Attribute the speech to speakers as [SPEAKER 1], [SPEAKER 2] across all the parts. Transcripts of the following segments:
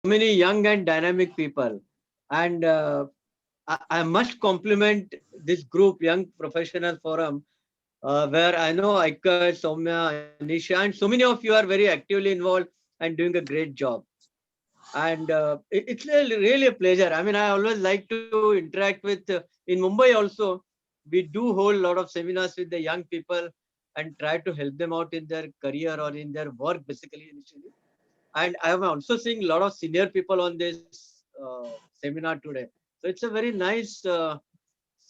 [SPEAKER 1] many young and dynamic people, and I must compliment this group, Young Professional Forum, where I know Aika, Soumya, Anisha, and so many of you are very actively involved and doing a great job. And it's really a pleasure. I mean, I always like to interact with, in Mumbai also, we do hold a lot of seminars with the young people and try to help them out in their career or in their work, basically, initially. And I am also seeing a lot of senior people on this seminar today. So it's a very nice sort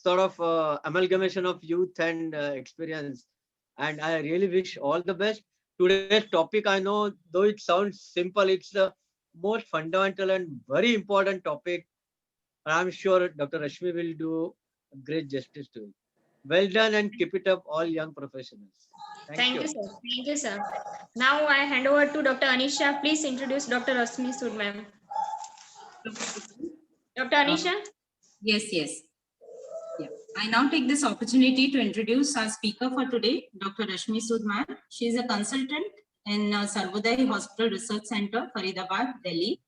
[SPEAKER 1] of amalgamation of youth and experience. And I really wish all the best. Today's topic, I know, though it sounds simple, it's the most fundamental and very important topic. I'm sure Dr. Rashmi will do great justice to it. Well done and keep it up, all young professionals. Thank
[SPEAKER 2] Thank
[SPEAKER 1] you.
[SPEAKER 2] you, sir. Thank you, sir. Now I hand over to Dr. Anisha. Please introduce Dr. Rasmi Sood, ma'am. Dr.
[SPEAKER 3] Uh,
[SPEAKER 2] Anisha?
[SPEAKER 3] yes, yes. Yeah. I now take this opportunity to introduce our speaker for today, Dr. Rashmi Sood ma'am. She is a consultant in Sarvodaya Hospital Research Center, Faridabad, Delhi.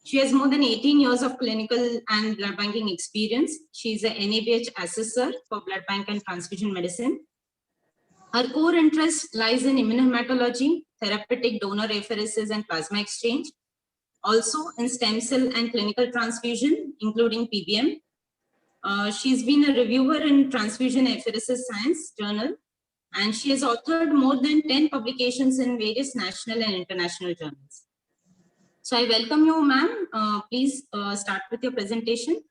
[SPEAKER 3] She has more than 18 years of clinical and blood banking experience. She is a NABH assessor for blood bank and transfusion medicine. Her core interest lies in immunohematology, therapeutic donor apheresis and plasma exchange, also in stem cell and clinical transfusion, including PBM. She's been a reviewer in Transfusion Apheresis Science Journal, and she has authored more than 10 publications in various national and international journals. So I welcome you, ma'am. Please start with your presentation.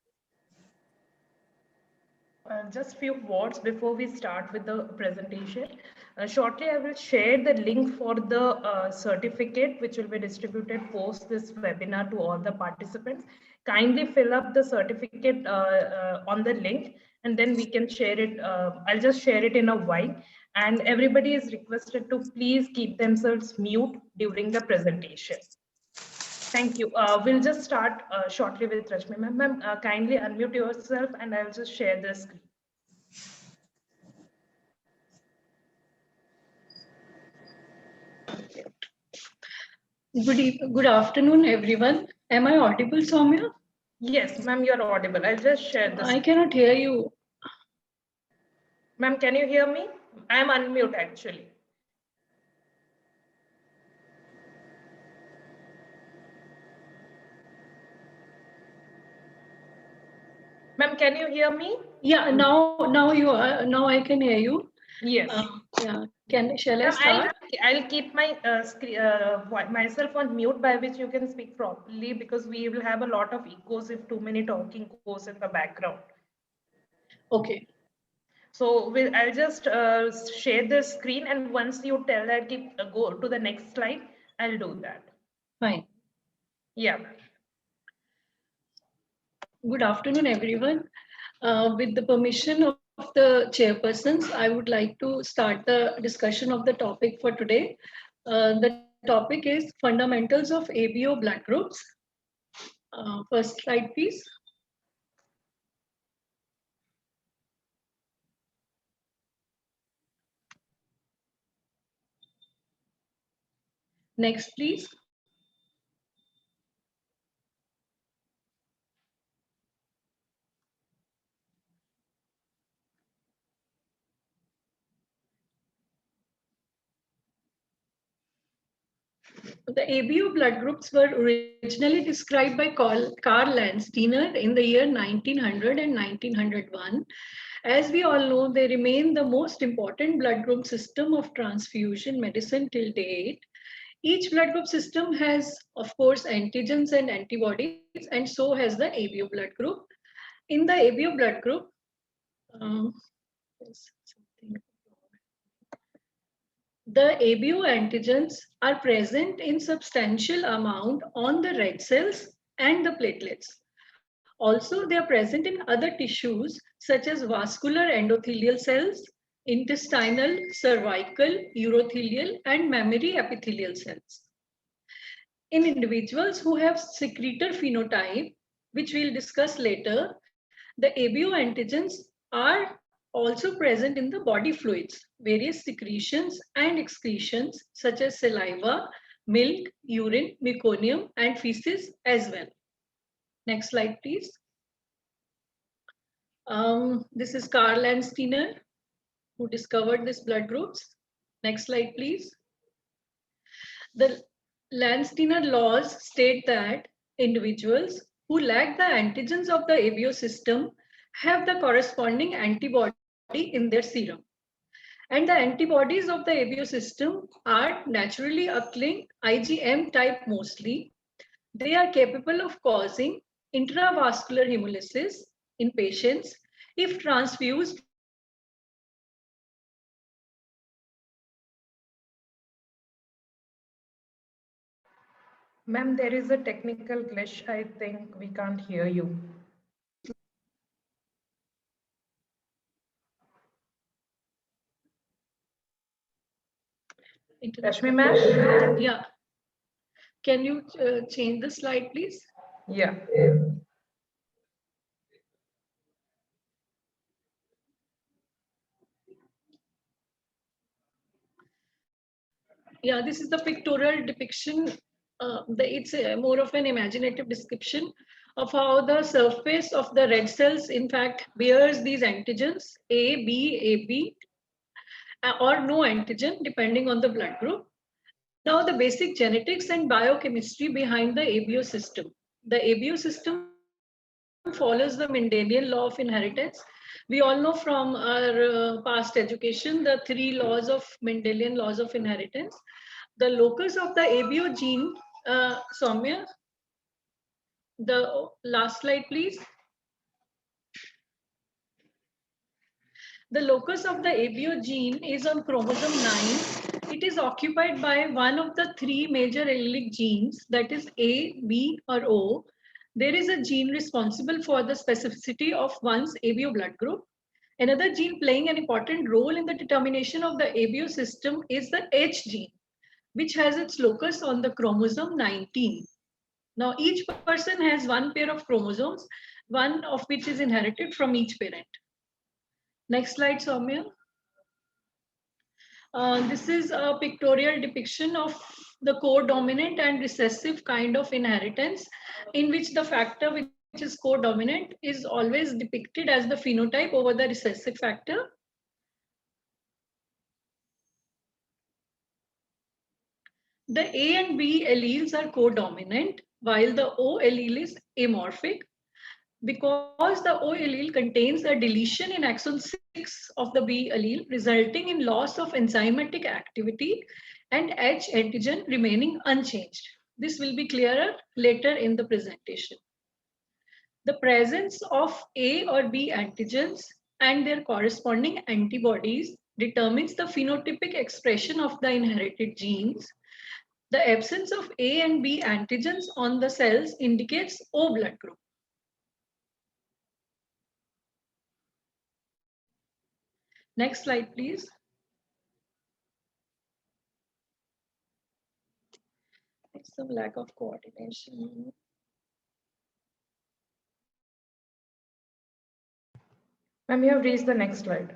[SPEAKER 4] Just few words before we start with the presentation. Shortly, I will share the link for the certificate which will be distributed post this webinar to all the participants. Kindly fill up the certificate on the link and then we can share it. I'll just share it in a while. And everybody is requested to please keep themselves mute during the presentation. Thank you. We'll just start shortly with Rashmi. Ma'am, kindly unmute yourself and I'll just share the screen.
[SPEAKER 5] Good afternoon, everyone. Am I audible, Soumya?
[SPEAKER 4] Yes, ma'am, you're audible. I'll just share this.
[SPEAKER 5] I cannot hear you.
[SPEAKER 4] Ma'am, can you hear me? I'm unmute actually. Ma'am, can you hear me?
[SPEAKER 5] Yeah, now you are. Now I can hear you.
[SPEAKER 4] Yes.
[SPEAKER 5] Yeah. Shall I start?
[SPEAKER 4] I'll keep my myself on mute by which you can speak properly because we will have a lot of echoes if too many talking goes in the background.
[SPEAKER 5] Okay.
[SPEAKER 4] So I'll just share the screen, and once you tell that go to the next slide, I'll do that.
[SPEAKER 5] Fine.
[SPEAKER 4] Yeah.
[SPEAKER 5] Good afternoon, everyone. With the permission of the chairpersons, I would like to start the discussion of the topic for today. The topic is fundamentals of ABO blood groups. First slide, please. Next, please. The ABO blood groups were originally described by Karl Landsteiner in the year 1900 and 1901. As we all know, they remain the most important blood group system of transfusion medicine till date. Each blood group system has, of course, antigens and antibodies, and so has the ABO blood group. In the ABO blood group, the ABO antigens are present in substantial amount on the red cells and the platelets. Also, they are present in other tissues such as vascular endothelial cells, intestinal, cervical, urothelial, and mammary epithelial cells. In individuals who have secretor phenotype, which we'll discuss later, the ABO antigens are also present in the body fluids, various secretions and excretions such as saliva, milk, urine, meconium, and feces as well. Next slide, please. This is Karl Landsteiner, who discovered these blood groups. Next slide, please. The Landsteiner laws state that individuals who lack the antigens of the ABO system have the corresponding antibody in their serum. And the antibodies of the ABO system are naturally occurring IgM type mostly. They are capable of causing intravascular hemolysis in patients if transfused.
[SPEAKER 4] Ma'am, there is a technical glitch. I think we can't hear you. Rashmi ma'am?
[SPEAKER 5] Yeah. Can you change the slide, please?
[SPEAKER 4] Yeah.
[SPEAKER 5] Yeah, this is the pictorial depiction. It's more of an imaginative description of how the surface of the red cells, in fact, bears these antigens A, B, AB, or no antigen, depending on the blood group. Now, the basic genetics and biochemistry behind the ABO system. The ABO system follows the Mendelian law of inheritance. We all know from our past education the 3 laws of Mendelian laws of inheritance. The locus of the ABO gene, Soumya, the last slide, please. The locus of the ABO gene is on chromosome 9. It is occupied by one of the 3 major allelic genes, that is A, B, or O. There is a gene responsible for the specificity of one's ABO blood group. Another gene playing an important role in the determination of the ABO system is the H gene, which has its locus on the chromosome 19. Now, each person has 1 pair of chromosomes, one of which is inherited from each parent. Next slide, Soumya. This is a pictorial depiction of the codominant and recessive kind of inheritance, in which the factor which is codominant is always depicted as the phenotype over the recessive factor. The A and B alleles are codominant, while the O allele is amorphic. Because the O allele contains a deletion in exon 6 of the B allele, resulting in loss of enzymatic activity and H antigen remaining unchanged. This will be clearer later in the presentation. The presence of A or B antigens and their corresponding antibodies determines the phenotypic expression of the inherited genes. The absence of A and B antigens on the cells indicates O blood group. Next slide, please. It's some lack of coordination.
[SPEAKER 4] Ma'am, you have reached the next slide.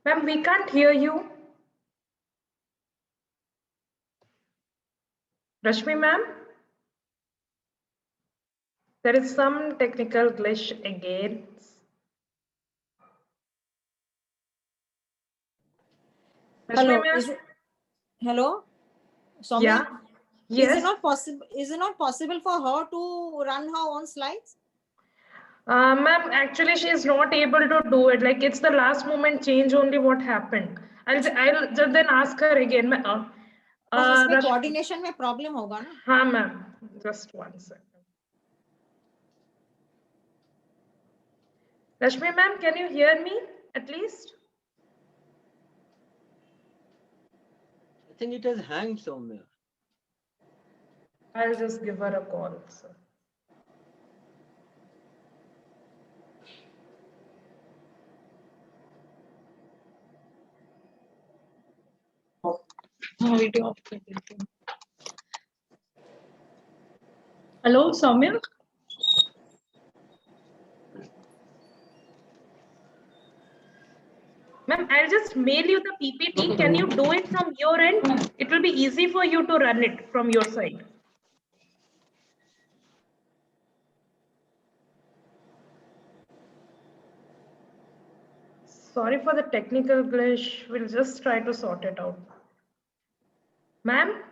[SPEAKER 4] Ma'am, we can't hear you. Rashmi ma'am? There is some technical glitch again.
[SPEAKER 6] Hello.
[SPEAKER 4] ma'am?
[SPEAKER 6] Hello. Soumya,
[SPEAKER 4] Yeah. Yes.
[SPEAKER 6] Is it not possible for her to run her own slides?
[SPEAKER 4] Ma'am, actually, she is not able to do it. Like, it's the last moment change only what happened. I'll just then ask her again.
[SPEAKER 6] बस इसमें coordination में problem होगा ना?
[SPEAKER 4] हाँ ma'am, just 1 second. Rashmi ma'am, can you hear me at least?
[SPEAKER 1] I think it has hanged somewhere.
[SPEAKER 4] I'll just give her a call, sir.
[SPEAKER 5] Video off कर देती हूँ. Hello, Soumya.
[SPEAKER 4] Ma'am, I'll just mail you the PPT. Can you do it from your end? It will be easy for you to run it from your side. Sorry for the technical glitch. We'll just try to sort it out. Ma'am?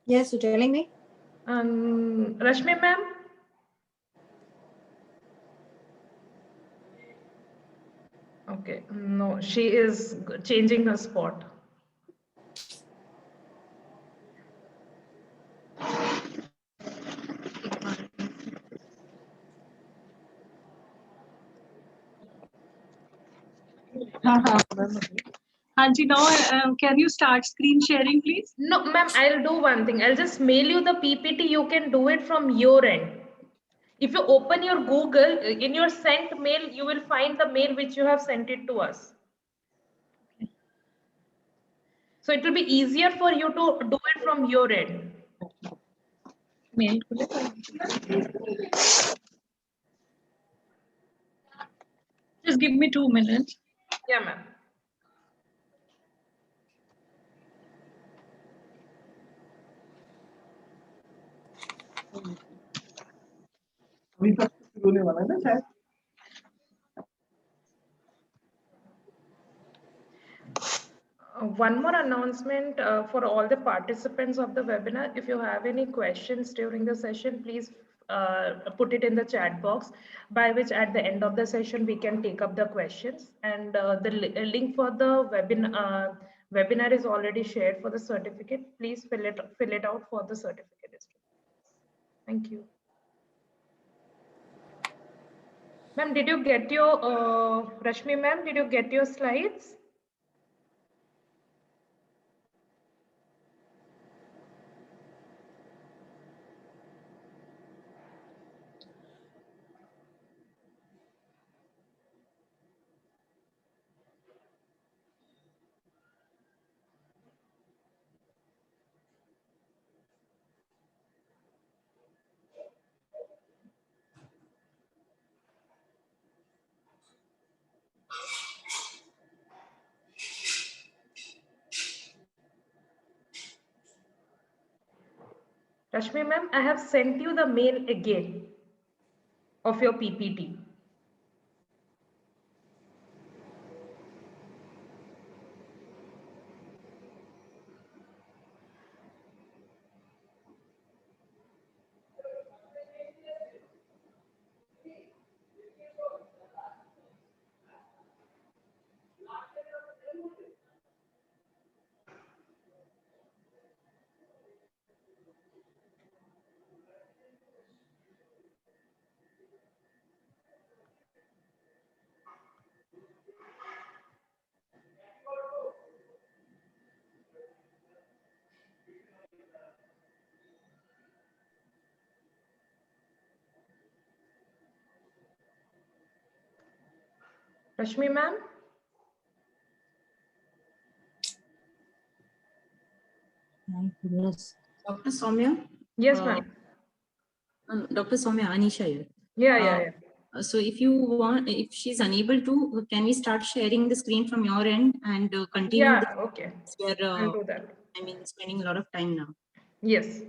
[SPEAKER 6] Yes, you're telling me.
[SPEAKER 4] Rashmi ma'am? Okay, no, she is changing her spot.
[SPEAKER 5] Hanji, now can you start screen sharing, please?
[SPEAKER 4] No, ma'am, I'll do one thing. I'll just mail you the PPT. You can do it from your end. If you open your Google, in your sent mail, you will find the mail which you have sent it to us. So it will be easier for you to do it from your end.
[SPEAKER 5] Mail. Just give me 2 minutes.
[SPEAKER 4] Yeah, ma'am.
[SPEAKER 7] अभी तक शुरू होने वाला है ना शायद.
[SPEAKER 4] One more announcement for all the participants of the webinar. If you have any questions during the session, please put it in the chat box, by which at the end of the session, we can take up the questions. And the link for the webinar is already shared for the certificate. Please fill it out for the certificate. Thank you. Ma'am, did you get your, Rashmi ma'am, did you get your slides? Rashmi ma'am, I have sent you the mail again of your PPT. Rashmi ma'am?
[SPEAKER 6] My goodness.
[SPEAKER 3] Dr. Soumya?
[SPEAKER 4] Yes, ma'am.
[SPEAKER 3] Dr. Soumya, Anisha here.
[SPEAKER 4] Yeah.
[SPEAKER 3] So if you want, if she's unable to, can we start sharing the screen from your end and continue?
[SPEAKER 4] Yeah, okay.
[SPEAKER 3] Where,
[SPEAKER 4] I'll do that.
[SPEAKER 3] I mean, spending a lot of time now.
[SPEAKER 4] Yes.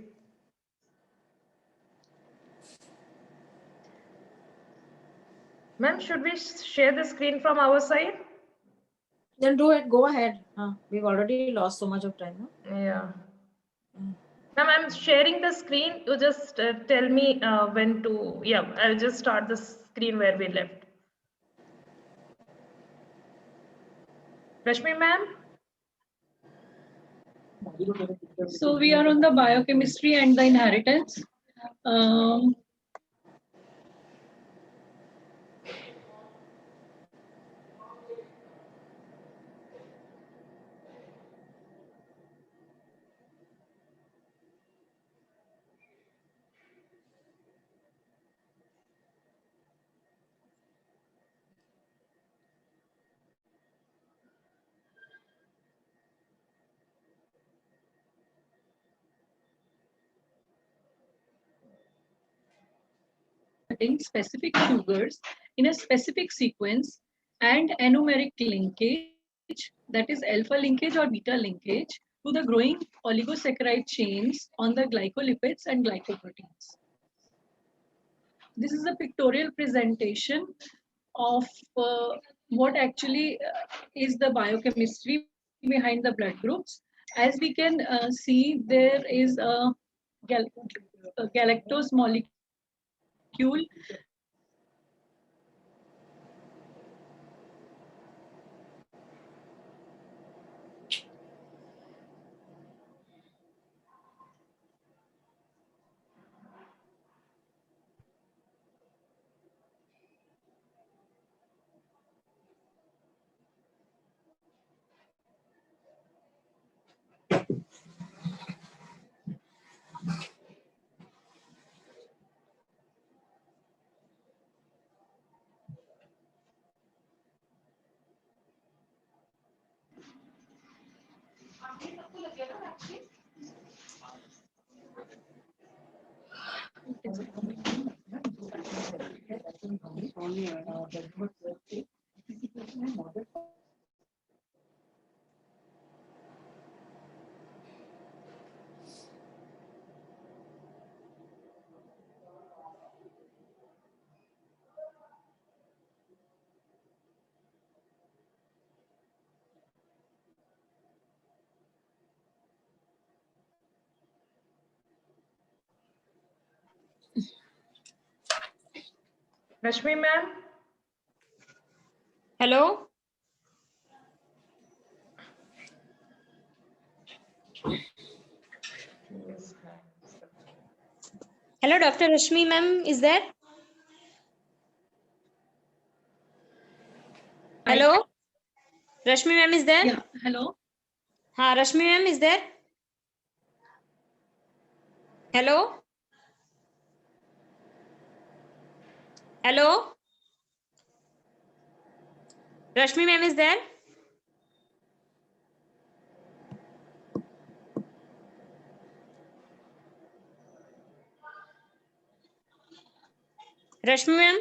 [SPEAKER 4] Ma'am, should we share the screen from our side?
[SPEAKER 6] Then do it. Go ahead. We've already lost so much of time. No?
[SPEAKER 4] Yeah. Now I'm sharing the screen. You just tell me when to. Yeah, I'll just start the screen where we left. Rashmi ma'am.
[SPEAKER 5] So we are on the biochemistry and the inheritance. Specific sugars in a specific sequence and anomeric linkage, that is alpha linkage or beta linkage, to the growing oligosaccharide chains on the glycolipids and glycoproteins. This is a pictorial presentation of what actually is the biochemistry behind the blood groups. As we can see, there is a galactose molecule
[SPEAKER 4] Rashmi ma'am.
[SPEAKER 2] Hello. Hello, Dr. Rashmi ma'am is there? Hello. Rashmi ma'am is there?
[SPEAKER 5] Yeah, hello.
[SPEAKER 2] Rashmi ma'am is there? Hello. Hello. Rashmi ma'am is there? Rashmi ma'am?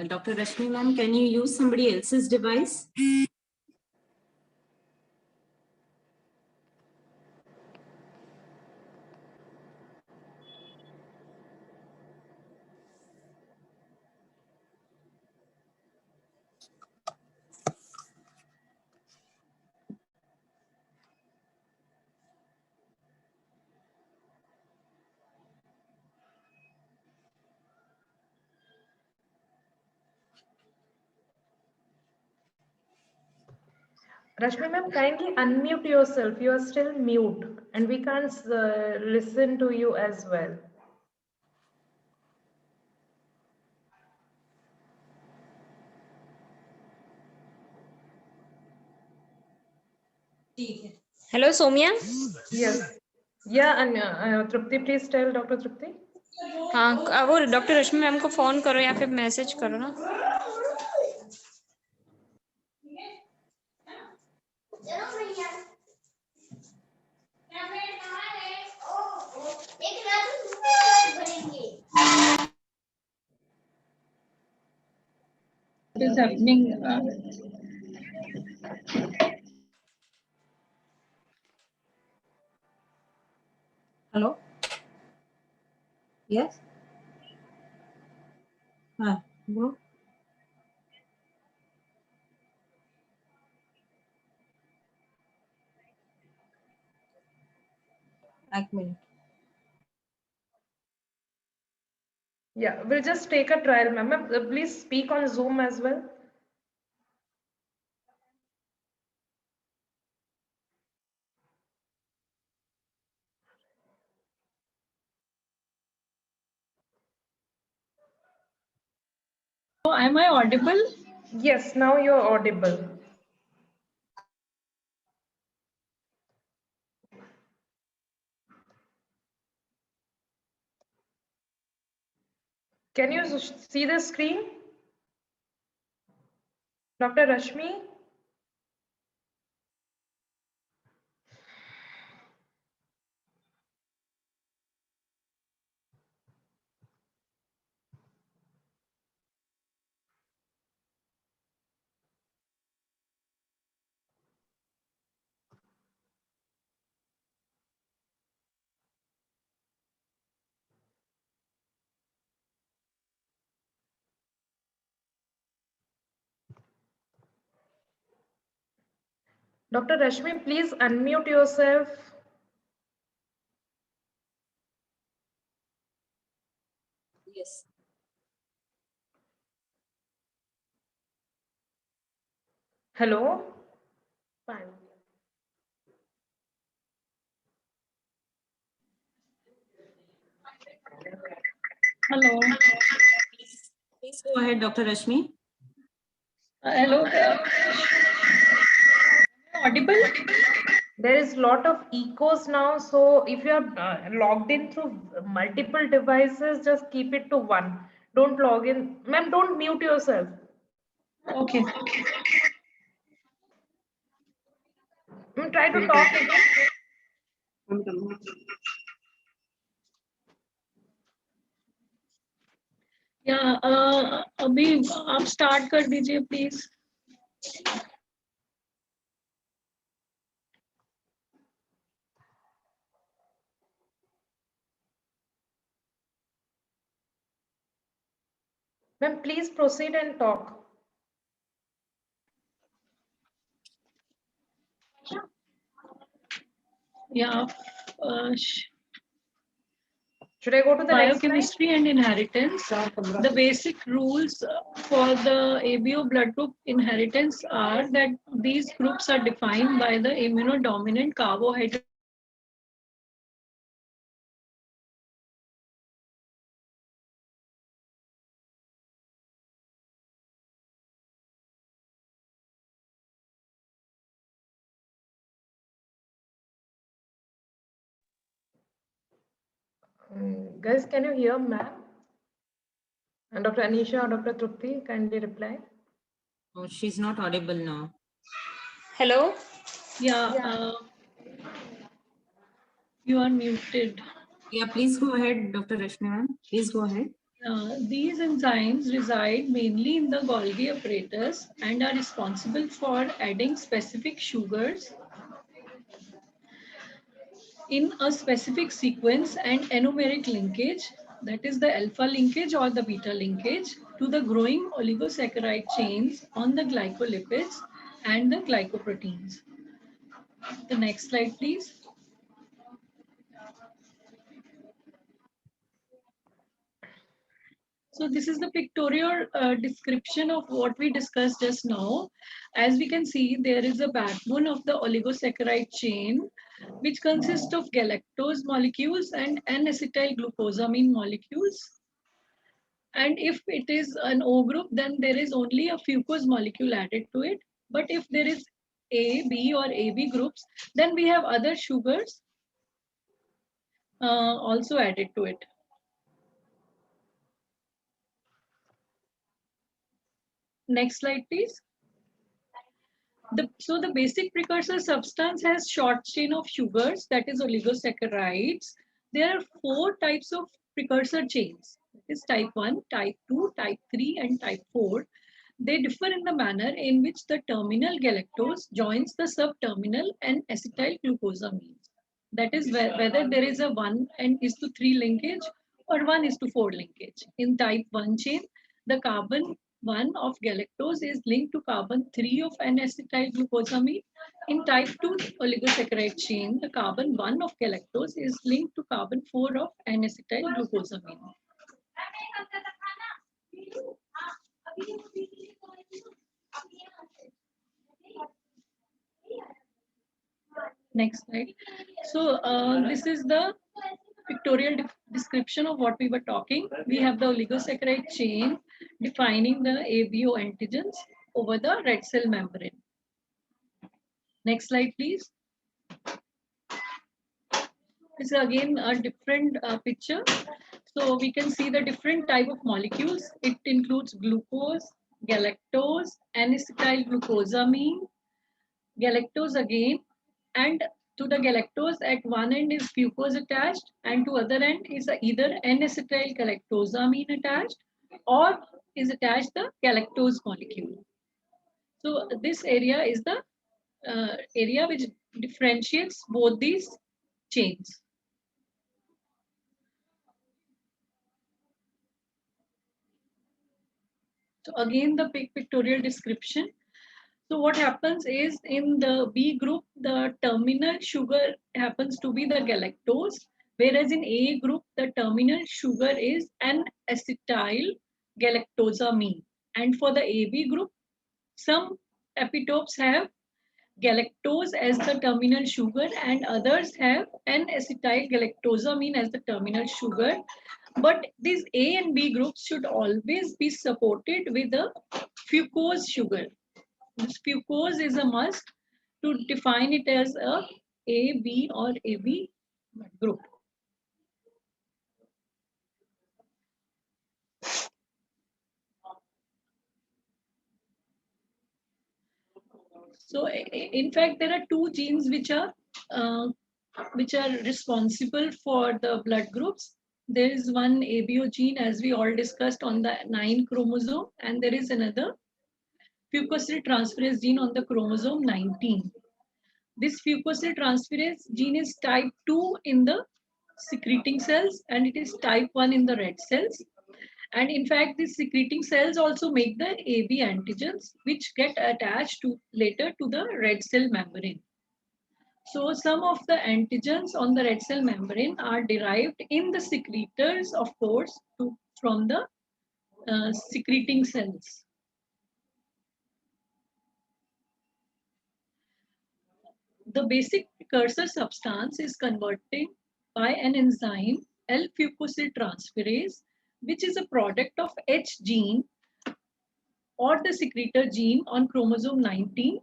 [SPEAKER 3] Dr. Rashmi ma'am, can you use somebody else's device?
[SPEAKER 4] Rashmi ma'am, kindly unmute yourself. You are still mute and we can't listen to you as well.
[SPEAKER 2] Hello, Soumya.
[SPEAKER 4] Yes. Yeah, and Trupti, please tell Dr. Trupti.
[SPEAKER 2] हाँ वो doctor रश्मि ma'am को phone करो या फिर message करो ना।
[SPEAKER 5] What is happening?
[SPEAKER 6] Hello? Yes? Go. एक minute.
[SPEAKER 4] Yeah, we'll just take a trial, ma'am. Ma'am, please speak on Zoom as well.
[SPEAKER 5] So am I audible?
[SPEAKER 4] Yes, now you're audible. Can you see the screen? Dr. Rashmi? Dr. Rashmi, please unmute yourself.
[SPEAKER 3] Yes.
[SPEAKER 4] Hello? Fine.
[SPEAKER 5] Hello.
[SPEAKER 3] Please go ahead, Dr. Rashmi.
[SPEAKER 5] Hello. Audible?
[SPEAKER 4] There is a lot of echoes now, so if you are logged in through multiple devices, just keep it to one. Don't log in. Ma'am, don't mute yourself.
[SPEAKER 5] Okay.
[SPEAKER 4] Try to talk again.
[SPEAKER 5] Yeah, अभी आप start कर दीजिए please.
[SPEAKER 4] Ma'am, please proceed and talk.
[SPEAKER 5] Yeah.
[SPEAKER 4] Should I go to the next slide?
[SPEAKER 5] Biochemistry and inheritance. The basic rules for the ABO blood group inheritance are that these groups are defined by the immunodominant carbohydrate.
[SPEAKER 4] Guys, can you hear ma'am? And Dr. Anisha or Dr. Trupti, kindly reply.
[SPEAKER 3] Oh, she's not audible now.
[SPEAKER 2] Hello?
[SPEAKER 5] Yeah, you are muted.
[SPEAKER 3] Yeah, please go ahead, Dr. Rashmi ma'am. Please go ahead.
[SPEAKER 5] These enzymes reside mainly in the Golgi apparatus and are responsible for adding specific sugars in a specific sequence and anomeric linkage, that is the alpha linkage or the beta linkage, to the growing oligosaccharide chains on the glycolipids and the glycoproteins. The next slide, please. So this is the pictorial description of what we discussed just now. As we can see, there is a backbone of the oligosaccharide chain, which consists of galactose molecules and N-acetyl glucosamine molecules. And if it is an O group, then there is only a fucose molecule added to it. But if there is A, B or AB groups, then we have other sugars also added to it. Next slide, please. So the basic precursor substance has short chain of sugars, that is oligosaccharides. There are 4 types of precursor chains. That is type 1, type 2, type 3, and type 4. They differ in the manner in which the terminal galactose joins the subterminal and acetyl glucosamines. That is whether there is a 1:3 linkage or 1:4 linkage. In type 1 chain, the carbon 1 of galactose is linked to carbon 3 of N-acetyl glucosamine. In type 2 oligosaccharide chain, the carbon 1 of galactose is linked to carbon 4 of N-acetyl glucosamine. Next slide. So this is the pictorial description of what we were talking. We have the oligosaccharide chain defining the ABO antigens over the red cell membrane. Next slide, please. This is again a different picture. So we can see the different type of molecules. It includes glucose, galactose, N-acetyl glucosamine, galactose again, and to the galactose at one end is fucose attached, and to other end is either N-acetyl galactosamine attached or is attached the galactose molecule. So this area is the area which differentiates both these chains. So again, the pictorial description. So what happens is in the B group, the terminal sugar happens to be the galactose, whereas in A group, the terminal sugar is an acetyl galactosamine. And for the AB group, some epitopes have galactose as the terminal sugar and others have an acetyl galactosamine as the terminal sugar. But these A and B groups should always be supported with a fucose sugar. This fucose is a must to define it as a B or AB group. So in fact, there are 2 genes which are responsible for the blood groups. There is one ABO gene, as we all discussed, on the 9 chromosome, and there is another fucosyltransferase gene on the chromosome 19. This fucosyltransferase gene is type 2 in the secreting cells and it is type 1 in the red cells. And in fact, these secreting cells also make the AB antigens, which get attached later to the red cell membrane. So some of the antigens on the red cell membrane are derived in the secretors, of course, from the secreting cells. The basic precursor substance is converted by an enzyme L-fucosyltransferase, which is a product of H gene or the secretor gene on chromosome 19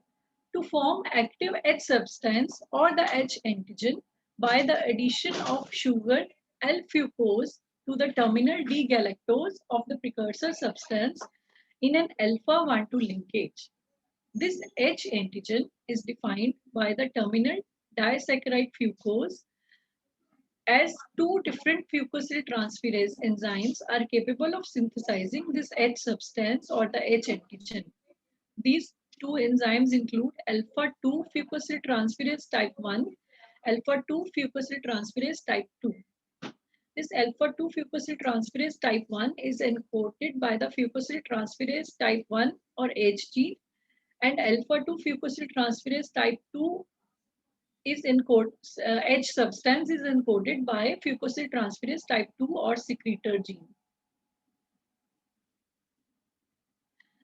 [SPEAKER 5] to form active H substance or the H antigen by the addition of sugar L-fucose to the terminal D-galactose of the precursor substance in an alpha-1,2 linkage. This H antigen is defined by the terminal disaccharide fucose, as 2 different fucosyltransferase enzymes are capable of synthesizing this H substance or the H antigen. These 2 enzymes include alpha-2 fucosyltransferase type 1, alpha-2 fucosyltransferase type 2. This alpha-2 fucosyltransferase type 1 is encoded by the fucosyltransferase type 1 or H gene, and alpha-2 fucosyltransferase type 2 is encoded, H substance is encoded by fucosyltransferase type 2 or secretor gene.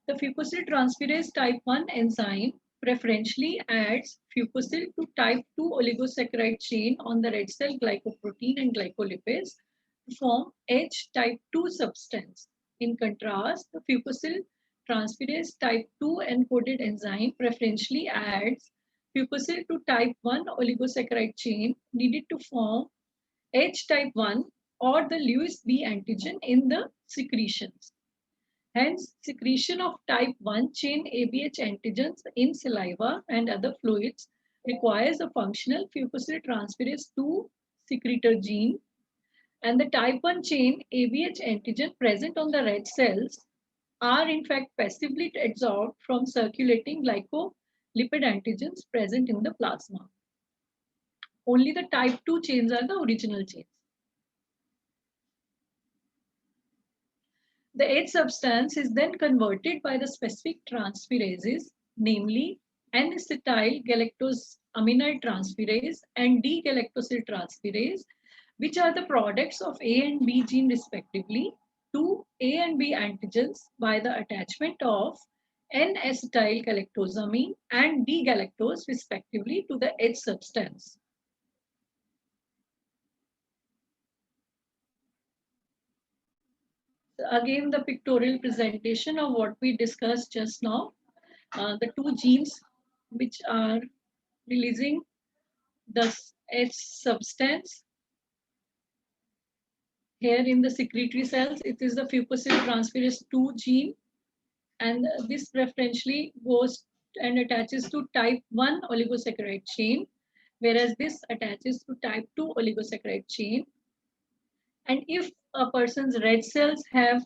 [SPEAKER 5] The fucosyltransferase type 1 enzyme preferentially adds fucosyl to type 2 oligosaccharide chain on the red cell glycoprotein and glycolipids to form H type 2 substance. In contrast, the fucosyltransferase type 2 encoded enzyme preferentially adds fucosyl to type 1 oligosaccharide chain needed to form H type 1 or the Lewis B antigen in the secretions. Hence, secretion of type 1 chain ABH antigens in saliva and other fluids requires a functional fucosyl-transferase 2 secretor gene, and the type 1 chain ABH antigen present on the red cells are in fact passively adsorbed from circulating glycolipid antigens present in the plasma. Only the type 2 chains are the original chains. The H substance is then converted by the specific transferases, namely N-acetyl galactosamine transferase and D-galactosyl transferase, which are the products of A and B gene respectively, to A and B antigens by the attachment of N-acetyl galactosamine and D-galactose respectively to the H substance. Again, the pictorial presentation of what we discussed just now. The two genes which are releasing the H substance. Here in the secretory cells, it is the fucosyl-transferase 2 gene, and this preferentially goes and attaches to type 1 oligosaccharide chain, whereas this attaches to type 2 oligosaccharide chain. And if a person's red cells have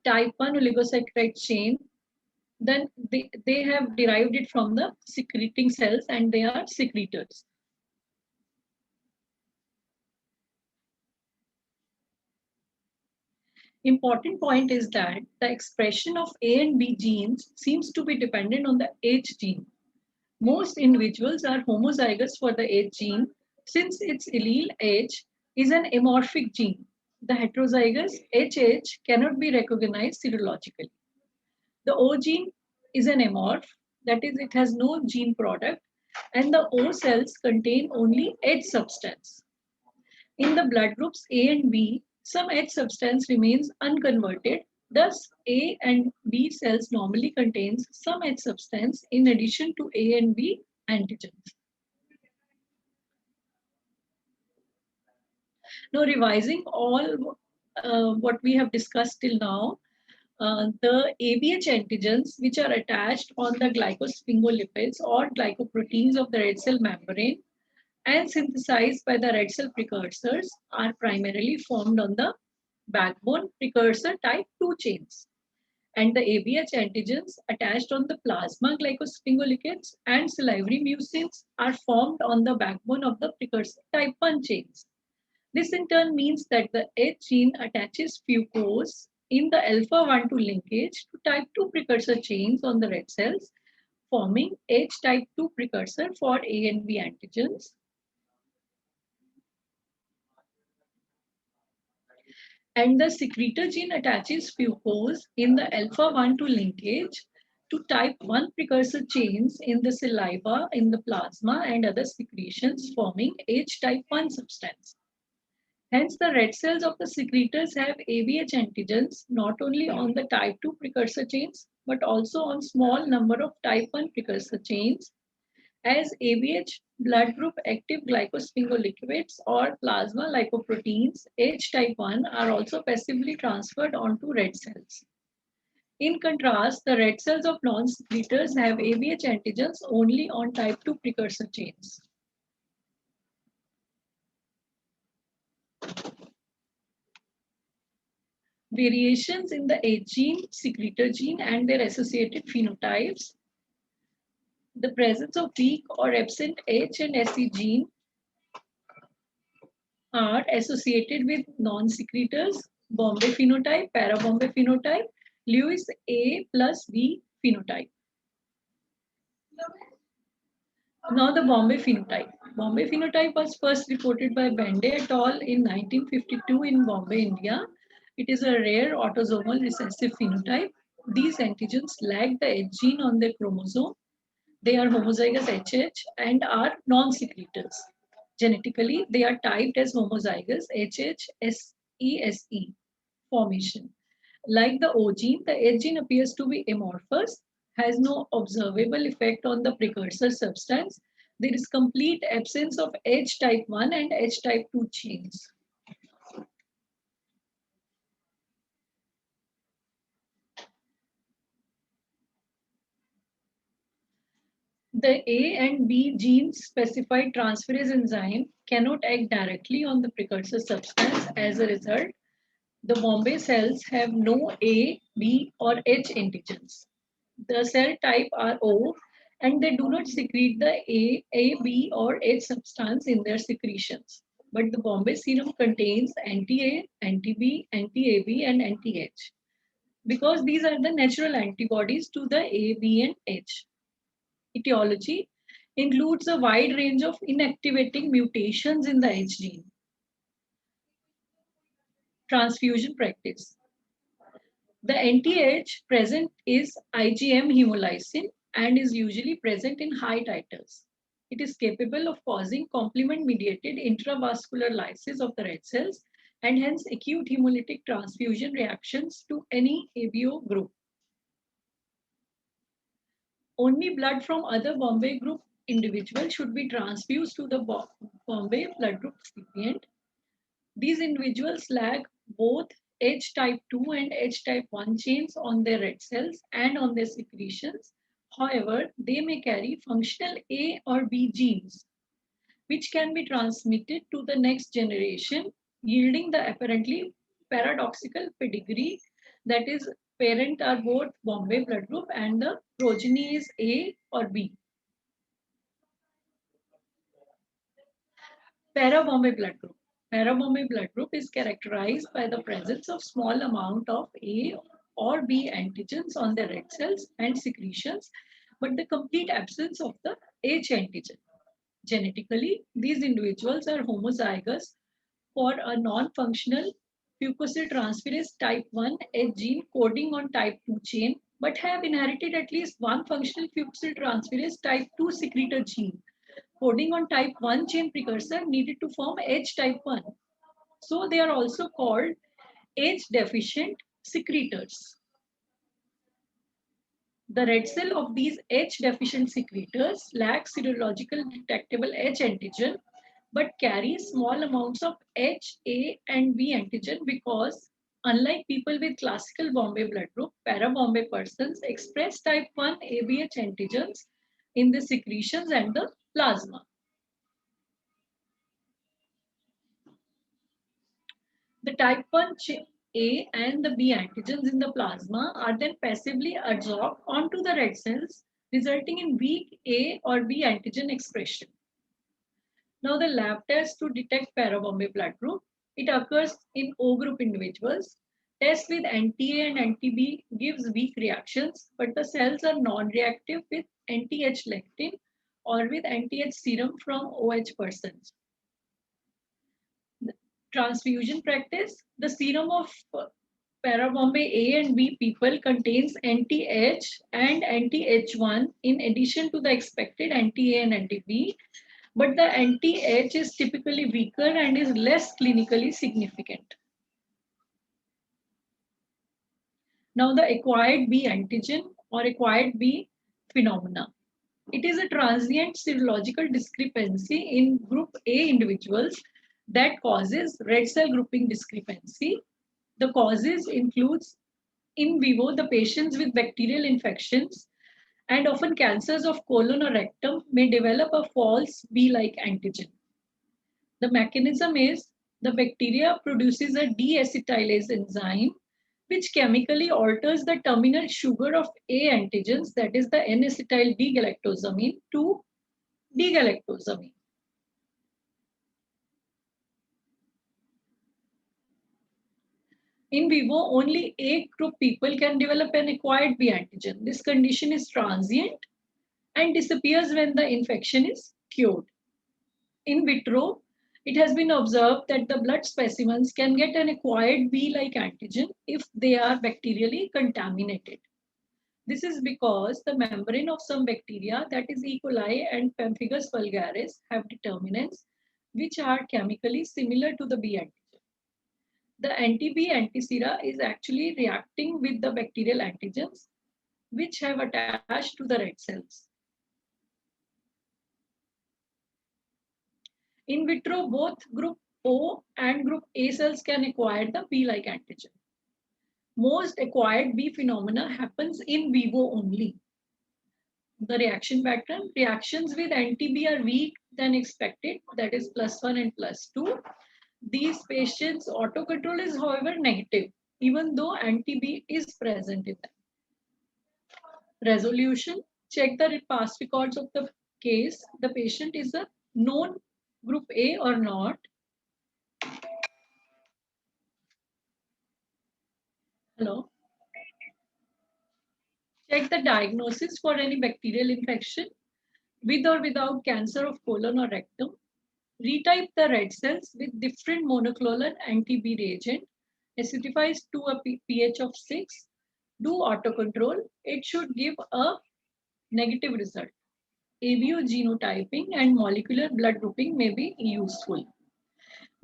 [SPEAKER 5] type 1 oligosaccharide chain, then they have derived it from the secreting cells and they are secretors. Important point is that the expression of A and B genes seems to be dependent on the H gene. Most individuals are homozygous for the H gene since its allele H is an amorphic gene. The heterozygous HH cannot be recognized serologically. The O gene is an amorph, that is, it has no gene product, and the O cells contain only H substance. In the blood groups A and B, some H substance remains unconverted. Thus, A and B cells normally contains some H substance in addition to A and B antigens. Now, revising all what we have discussed till now, the ABH antigens which are attached on the glycosphingolipids or glycoproteins of the red cell membrane and synthesized by the red cell precursors are primarily formed on the backbone precursor type 2 chains. And the ABH antigens attached on the plasma glycosphingolipids and salivary mucins are formed on the backbone of the precursor type 1 chains. This in turn means that the H gene attaches fucose in the alpha 1 2 linkage to type 2 precursor chains on the red cells, forming H type 2 precursor for A and B antigens. And the secretor gene attaches fucose in the alpha 1 2 linkage to type 1 precursor chains in the saliva, in the plasma, and other secretions, forming H type 1 substance. Hence, the red cells of the secretors have ABH antigens not only on the type 2 precursor chains, but also on small number of type 1 precursor chains, as ABH blood group active glycosphingolipids or plasma lipoproteins H type 1 are also passively transferred onto red cells. In contrast, the red cells of non-secretors have ABH antigens only on type 2 precursor chains. Variations in the H gene, secretor gene, and their associated phenotypes. The presence of weak or absent H and SE gene are associated with non-secretors, Bombay phenotype, para-Bombay phenotype, Lewis A plus B phenotype. Now the Bombay phenotype. Bombay phenotype was first reported by Bende et al. In 1952 in Bombay, India. It is a rare autosomal recessive phenotype. These antigens lack the H gene on their chromosome. They are homozygous HH and are non-secretors. Genetically, they are typed as homozygous HH-SESE formation. Like the O gene, the H gene appears to be amorphous, has no observable effect on the precursor substance. There is complete absence of H type 1 and H type 2 chains. The A and B gene specified transferase enzyme cannot act directly on the precursor substance. As a result, the Bombay cells have no A, B, or H antigens. The cell type are O, and they do not secrete the A, B, or H substance in their secretions. But the Bombay serum contains anti-A, anti-B, anti-AB, and anti-H, because these are the natural antibodies to the A, B, and H. Etiology includes a wide range of inactivating mutations in the H gene. Transfusion practice. The anti-H present is IgM hemolysin and is usually present in high titers. It is capable of causing complement-mediated intravascular lysis of the red cells and hence acute hemolytic transfusion reactions to any ABO group. Only blood from other Bombay group individuals should be transfused to the Bombay blood group recipient. These individuals lack both H type 2 and H type 1 chains on their red cells and on their secretions. However, they may carry functional A or B genes, which can be transmitted to the next generation, yielding the apparently paradoxical pedigree that is, parent are both Bombay blood group and the progeny is A or B. Para-Bombay blood group. Para-Bombay blood group is characterized by the presence of small amount of A or B antigens on the red cells and secretions, but the complete absence of the H antigen. Genetically, these individuals are homozygous for a non-functional fucosyltransferase type 1 H gene coding on type 2 chain, but have inherited at least one functional fucosyltransferase type 2 secretor gene coding on type 1 chain precursor needed to form H type 1. So they are also called H deficient secretors. The red cell of these H deficient secretors lack serological detectable H antigen but carry small amounts of H, A, and B antigen because, unlike people with classical Bombay blood group, para-Bombay persons express type 1 ABH antigens in the secretions and the plasma. The type 1 A and the B antigens in the plasma are then passively adsorbed onto the red cells, resulting in weak A or B antigen expression. Now the lab test to detect para-Bombay blood group, it occurs in O group individuals. Test with anti-A and anti-B gives weak reactions, but the cells are non-reactive with anti-H lectin or with anti-H serum from OH persons. Transfusion practice, the serum of para-Bombay A and B people contains anti-H and anti-H1 in addition to the expected anti-A and anti-B, but the anti-H is typically weaker and is less clinically significant. Now the acquired B antigen or acquired B phenomena. It is a transient serological discrepancy in group A individuals that causes red cell grouping discrepancy. The causes includes in vivo the patients with bacterial infections and often cancers of colon or rectum may develop a false B-like antigen. The mechanism is the bacteria produces a deacetylase enzyme which chemically alters the terminal sugar of A antigens, that is the N-acetyl D-galactosamine, to D-galactosamine. In vivo, only A group people can develop an acquired B antigen. This condition is transient and disappears when the infection is cured. In vitro, it has been observed that the blood specimens can get an acquired B-like antigen if they are bacterially contaminated. This is because the membrane of some bacteria, that is E. coli and Pemphigus vulgaris, have determinants which are chemically similar to the B antigen. The anti-B antisera is actually reacting with the bacterial antigens which have attached to the red cells. In vitro, both group O and group A cells can acquire the B-like antigen. Most acquired B phenomena happens in vivo only. The reaction pattern, reactions with anti-B are weak than expected, that is +1 and +2. These patients' autocontrol is, however, negative, even though anti-B is present in them. Resolution, check the past records of the case. The patient is a known group A or not. Hello. Check the diagnosis for any bacterial infection with or without cancer of colon or rectum. Retype the red cells with different monoclonal anti-B reagent. Acidifies to a pH of 6. Do autocontrol. It should give a negative result. ABO genotyping and molecular blood grouping may be useful.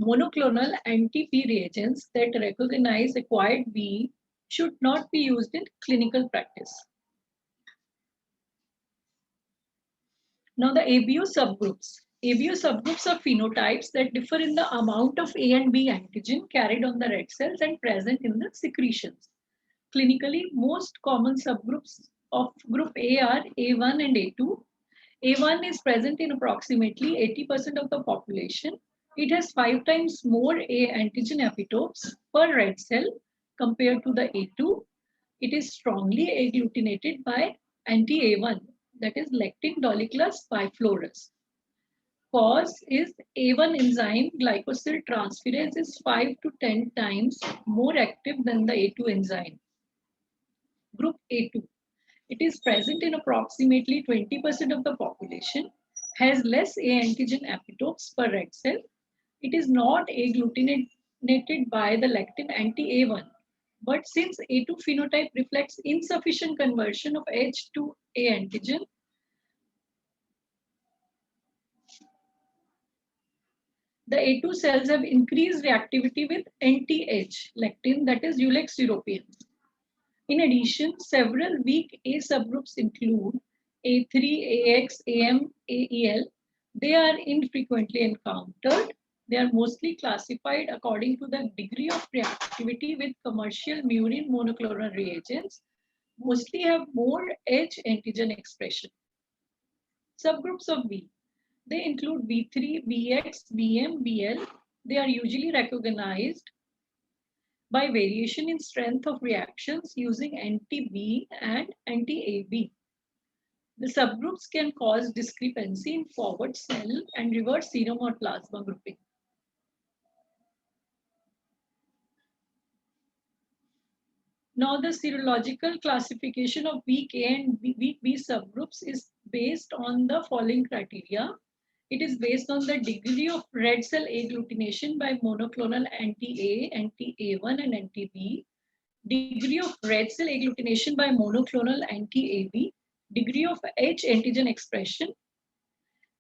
[SPEAKER 5] Monoclonal anti-B reagents that recognize acquired B should not be used in clinical practice. Now the ABO subgroups. ABO subgroups are phenotypes that differ in the amount of A and B antigen carried on the red cells and present in the secretions. Clinically, most common subgroups of group A are A1 and A2. A1 is present in approximately 80% of the population. It has 5 times more A antigen epitopes per red cell compared to the A2. It is strongly agglutinated by anti-A1, that is lectin dolichos biflorus. Cause is A1 enzyme glycosyl transferase is 5 to 10 times more active than the A2 enzyme. Group A2. It is present in approximately 20% of the population, has less A antigen epitopes per red cell. It is not agglutinated by the lectin anti-A1. But since A2 phenotype reflects insufficient conversion of H to A antigen, the A2 cells have increased reactivity with anti-H lectin, that is Ulex europeans. In addition, several weak A subgroups include A3, AX, AM, AEL. They are infrequently encountered. They are mostly classified according to the degree of reactivity with commercial murine monoclonal reagents, mostly have more H antigen expression. Subgroups of B. They include B3, BX, BM, BL. They are usually recognized by variation in strength of reactions using anti-B and anti-AB. The subgroups can cause discrepancy in forward cell and reverse serum or plasma grouping. Now, the serological classification of weak A and weak B subgroups is based on the following criteria. It is based on the degree of red cell agglutination by monoclonal anti-A, anti-A1, and anti-B, degree of red cell agglutination by monoclonal anti-AB, degree of H antigen expression,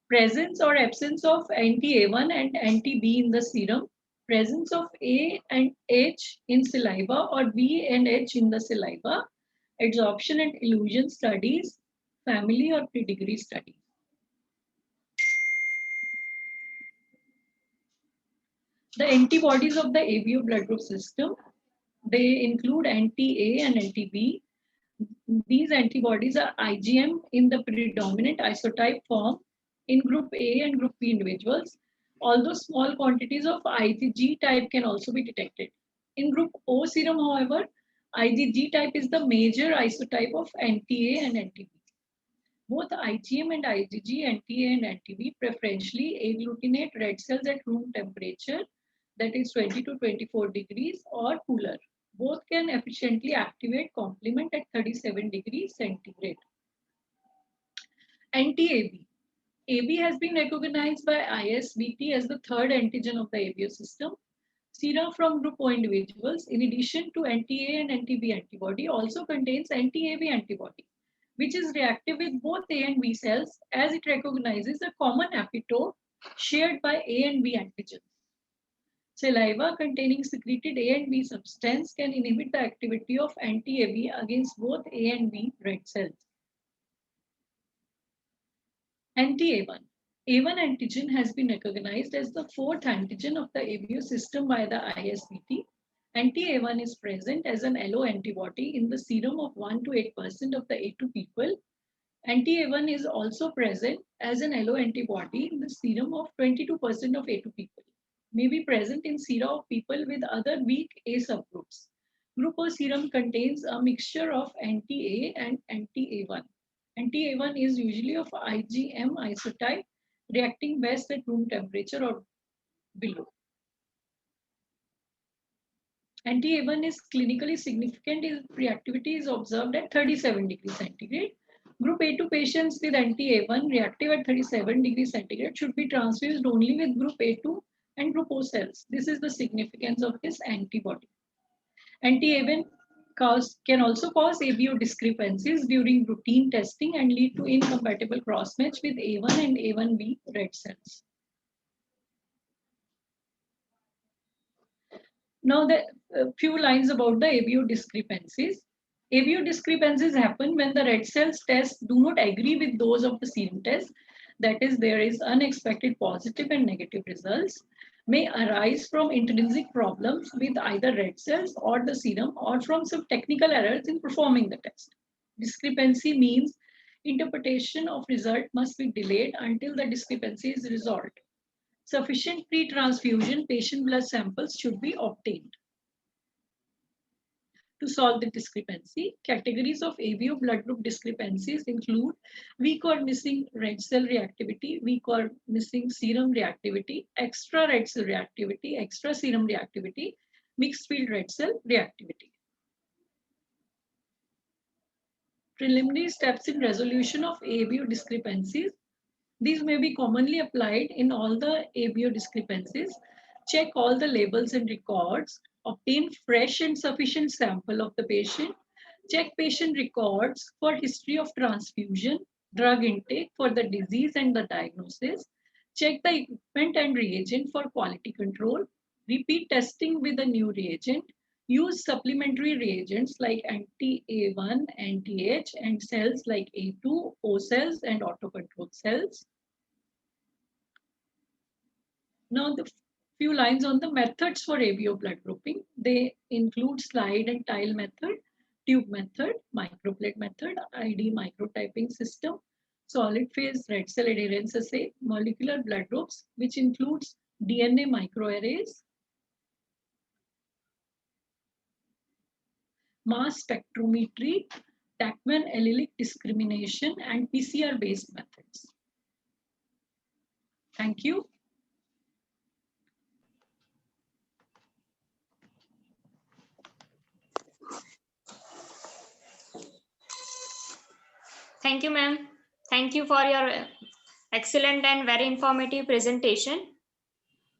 [SPEAKER 5] presence or absence of anti-A1 and anti-B in the serum, presence of A and H in saliva or B and H in the saliva, adsorption and elution studies, family or pedigree studies. The antibodies of the ABO blood group system, they include anti-A and anti-B. These antibodies are IgM in the predominant isotype form in group A and group B individuals, although small quantities of IgG type can also be detected. In group O serum, however, IgG type is the major isotype of anti-A and anti-B. Both IgM and IgG, anti-A and anti-B preferentially agglutinate red cells at room temperature, that is 20 to 24 degrees or cooler. Both can efficiently activate complement at 37 degrees centigrade. Anti-AB. AB has been recognized by ISBT as the third antigen of the ABO system. Serum from group O individuals, in addition to anti-A and anti-B antibody, also contains anti-AB antibody, which is reactive with both A and B cells as it recognizes a common epitope shared by A and B antigens. Saliva containing secreted A and B substance can inhibit the activity of anti-AB against both A and B red cells. Anti-A1. A1 antigen has been recognized as the fourth antigen of the ABO system by the ISBT. Anti-A1 is present as an allo antibody in the serum of 1 to 8% of the A2 people Anti-A1 is also present as an allo antibody in the serum of 22% of A2 people. May be present in sera of people with other weak A subgroups. Group O serum contains a mixture of anti-A and anti-A1. Anti-A1 is usually of IgM isotype, reacting best at room temperature or below. Anti-A1 is clinically significant if reactivity is observed at 37 degrees centigrade. Group A2 patients with anti-A1 reactive at 37 degrees centigrade should be transfused only with group A2 and group O cells. This is the significance of this antibody. Anti-A1 can also cause ABO discrepancies during routine testing and lead to incompatible crossmatch with A1 and A1B red cells. Now, the few lines about the ABO discrepancies. ABO discrepancies happen when the red cells tests do not agree with those of the serum test. That is, there is unexpected positive and negative results may arise from intrinsic problems with either red cells or the serum or from some technical errors in performing the test. Discrepancy means interpretation of result must be delayed until the discrepancy is resolved. Sufficient pre-transfusion patient blood samples should be obtained. To solve the discrepancy, categories of ABO blood group discrepancies include weak or missing red cell reactivity, weak or missing serum reactivity, extra red cell reactivity, extra serum reactivity, mixed field red cell reactivity. Preliminary steps in resolution of ABO discrepancies. These may be commonly applied in all the ABO discrepancies. Check all the labels and records. Obtain fresh and sufficient sample of the patient. Check patient records for history of transfusion, drug intake for the disease and the diagnosis. Check the equipment and reagent for quality control. Repeat testing with a new reagent. Use supplementary reagents like anti-A1, anti-H, and cells like A2, O cells, and autocontrol cells. Now, the few lines on the methods for ABO blood grouping. They include slide and tile method, tube method, microplate method, ID microtyping system, solid phase red cell adherence assay, molecular blood groups, which includes DNA microarrays, mass spectrometry, Tachman allelic discrimination, and PCR-based methods. Thank you.
[SPEAKER 2] Thank you, ma'am. Thank you for your excellent and very informative presentation.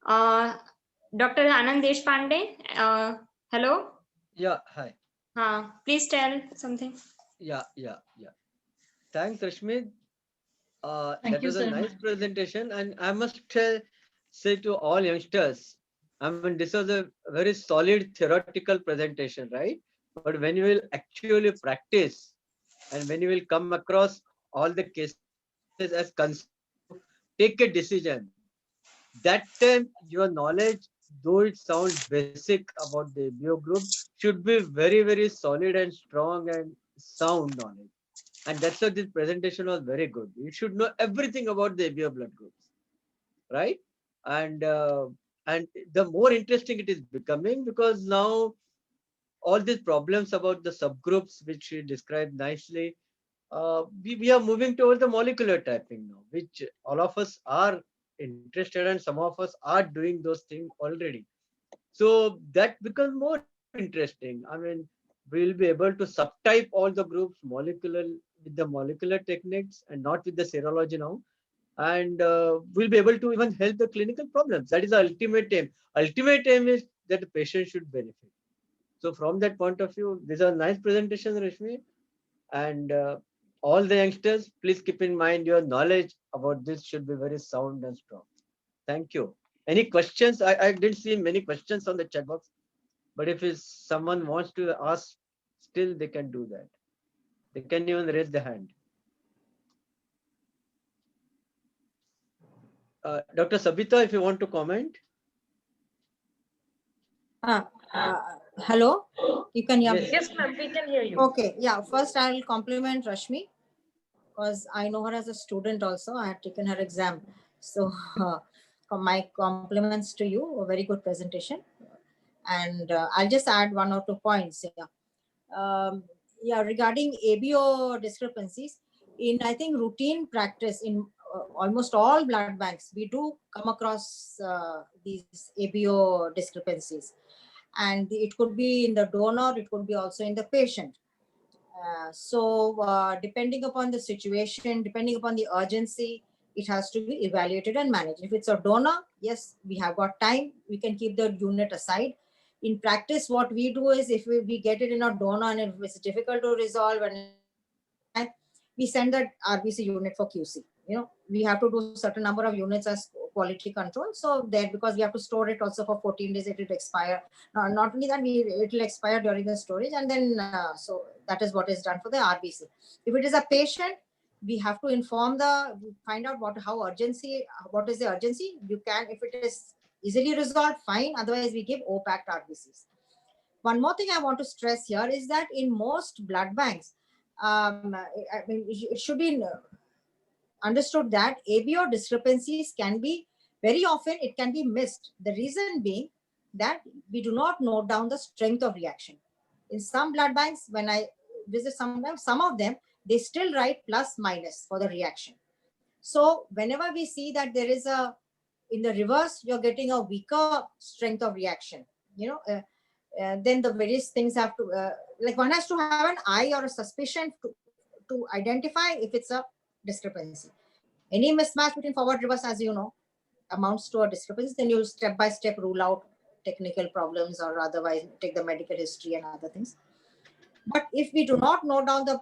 [SPEAKER 2] Dr. Anand Deshpande, hello.
[SPEAKER 1] Yeah, hi.
[SPEAKER 2] Please tell something.
[SPEAKER 1] Yeah. Thanks, Rashmi.
[SPEAKER 5] Thank
[SPEAKER 1] That
[SPEAKER 5] you,
[SPEAKER 1] was a
[SPEAKER 5] sir.
[SPEAKER 1] nice presentation, and I must say to all youngsters, I mean, this was a very solid theoretical presentation, right? But when you will actually practice, and when you will come across all the cases as concerned, take a decision. That time, your knowledge, though it sounds basic about the ABO group, should be very, very solid and strong and sound knowledge. And that's why this presentation was very good. You should know everything about the ABO blood groups, right? And the more interesting it is becoming, because now all these problems about the subgroups, which you described nicely, we are moving towards the molecular typing now, which all of us are interested, and some of us are doing those things already. So that becomes more interesting. I mean, we'll be able to subtype all the groups molecular with the molecular techniques and not with the serology now. And we'll be able to even help the clinical problems. That is the ultimate aim. Ultimate aim is that the patient should benefit. So from that point of view, these are nice presentations, Rashmi. And all the youngsters, please keep in mind your knowledge about this should be very sound and strong. Thank you. Any questions? I didn't see many questions on the chat box, but if someone wants to ask, still they can do that. They can even raise the hand. Dr. Sabita, if you want to comment.
[SPEAKER 6] Hello, you can hear me?
[SPEAKER 4] Yes, ma'am, we can hear you.
[SPEAKER 6] Okay, yeah. First, I will compliment Rashmi because I know her as a student also. I had taken her exam. So my compliments to you. A very good presentation. And I'll just add one or two points here. Yeah, regarding ABO discrepancies, in I think routine practice in almost all blood banks, we do come across these ABO discrepancies. And it could be in the donor, it could be also in the patient. So depending upon the situation, depending upon the urgency, it has to be evaluated and managed. If it's a donor, yes, we have got time, we can keep the unit aside. In practice, what we do is if we get it in a donor and if it's difficult to resolve, and we send that RBC unit for QC. We have to do certain number of units as quality control. So there, because we have to store it also for 14 days, it will expire. Not only that, it will expire during the storage, and then so that is what is done for the RBC. If it is a patient, we have to find out what is the urgency. You can, if it is easily resolved, fine. Otherwise, we give O-packed RBCs. One more thing I want to stress here is that in most blood banks, it should be understood that ABO discrepancies can be, very often it can be missed. The reason being that we do not note down the strength of reaction. In some blood banks, when I visit some of them, they still write plus minus for the reaction. So whenever we see that there is in the reverse, you're getting a weaker strength of reaction, then the various things have to, like one has to have an eye or a suspicion to identify if it's a discrepancy. Any mismatch between forward reverse, as you know, amounts to a discrepancy. Then you step by step rule out technical problems or otherwise take the medical history and other things. But if we do not note down the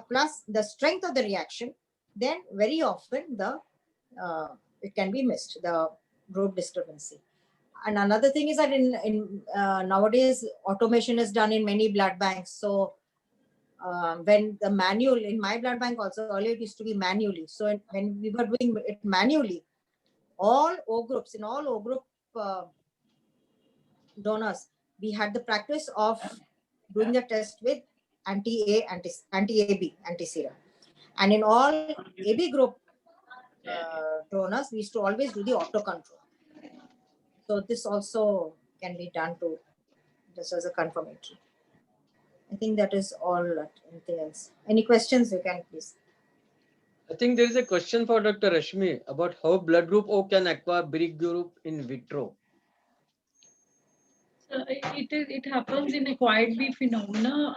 [SPEAKER 6] plus the strength of the reaction, then very often it can be missed, the group discrepancy. And another thing is that in nowadays automation is done in many blood banks. So when the manual in my blood bank also, earlier it used to be manually. So when we were doing it manually, all O groups, in all O group donors, we had the practice of doing the test with anti-A, anti-AB, anti-sera. And in all AB group donors, we used to always do the auto control. So this also can be done to just as a confirmatory. I think that is all. Anything else? Any questions? You can please.
[SPEAKER 1] I think there is a question for Dr. Rashmi about how blood group O can acquire BRIC group in vitro.
[SPEAKER 5] It happens in acquired B phenomena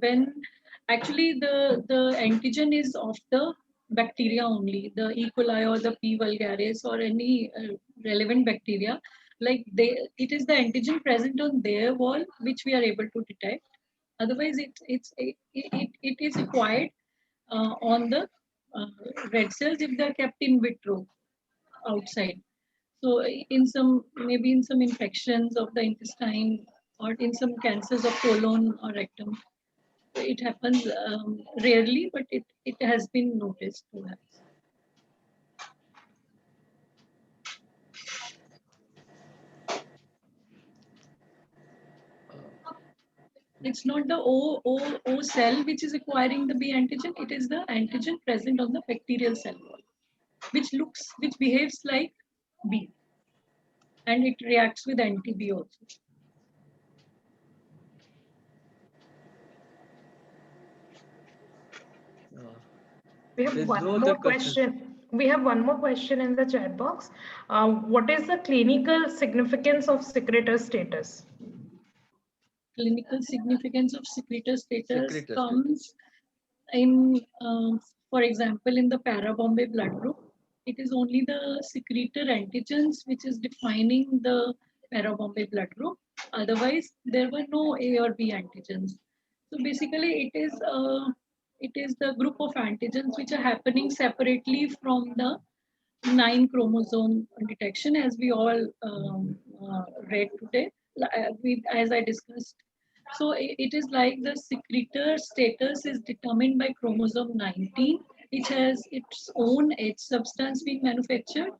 [SPEAKER 5] when actually the antigen is of the bacteria only, the E. coli or the P. vulgaris or any relevant bacteria. Like it is the antigen present on their wall which we are able to detect. Otherwise, it is acquired on the red cells if they are kept in vitro outside. So maybe in some infections of the intestine or in some cancers of colon or rectum, it happens rarely, but it has been noticed to happen. It's not the O cell which is acquiring the B antigen. It is the antigen present on the bacterial cell wall, which behaves like B, and it reacts with anti-B also.
[SPEAKER 4] We have one more question. We have one more question in the chat box. What is the clinical significance of secretor status?
[SPEAKER 5] Clinical significance of secretor status comes in, for example, in the para-Bombay blood group. It is only the secretor antigens which is defining the para-Bombay blood group. Otherwise, there were no A or B antigens. So basically, it is the group of antigens which are happening separately from the 9 chromosome detection, as we all read today, as I discussed. So it is like the secretor status is determined by chromosome 19, which has its own H substance being manufactured,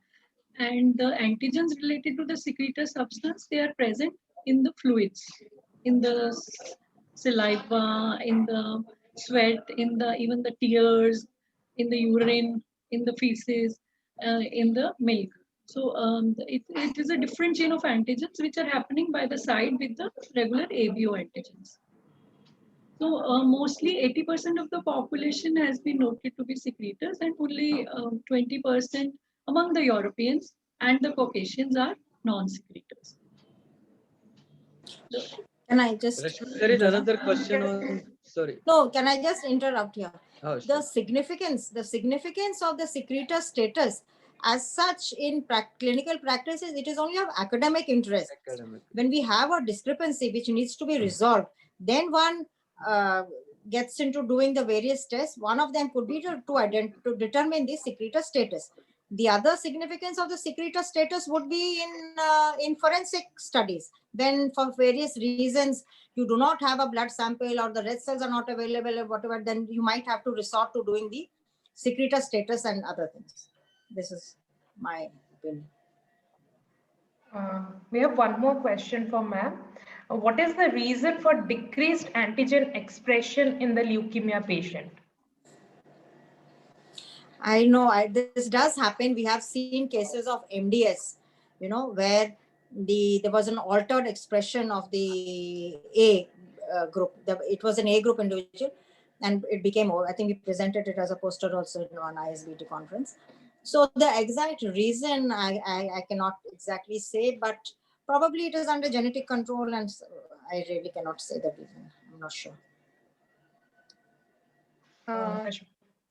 [SPEAKER 5] and the antigens related to the secretor substance, they are present in the fluids, in the saliva, in the sweat, in the even the tears, in the urine, in the feces, in the milk. So it is a different chain of antigens which are happening by the side with the regular ABO antigens. So mostly 80% of the population has been noted to be secretors, and only 20% among the Europeans and the Caucasians are non-secretors.
[SPEAKER 6] Can I just
[SPEAKER 1] Rashmi, there is
[SPEAKER 6] interrupt?
[SPEAKER 1] another question on, sorry.
[SPEAKER 6] No, can I just interrupt here?
[SPEAKER 1] Oh,
[SPEAKER 6] The
[SPEAKER 1] sure.
[SPEAKER 6] significance of the secretor status as such in clinical practices, it is only of academic interest.
[SPEAKER 1] Academic.
[SPEAKER 6] When we have a discrepancy which needs to be resolved, then one gets into doing the various tests. One of them could be to determine the secretor status. The other significance of the secretor status would be in forensic studies, when for various reasons you do not have a blood sample or the red cells are not available or whatever, then you might have to resort to doing the secretor status and other things. This is my opinion.
[SPEAKER 4] We have one more question for ma'am. What is the reason for decreased antigen expression in the leukemia patient?
[SPEAKER 6] I know this does happen. We have seen cases of MDS, where there was an altered expression of the A group. It was an A group individual, and it became, I think we presented it as a poster also in an ISBT conference. So the exact reason I cannot exactly say, but probably it is under genetic control, and I really cannot say the reason. I'm not sure.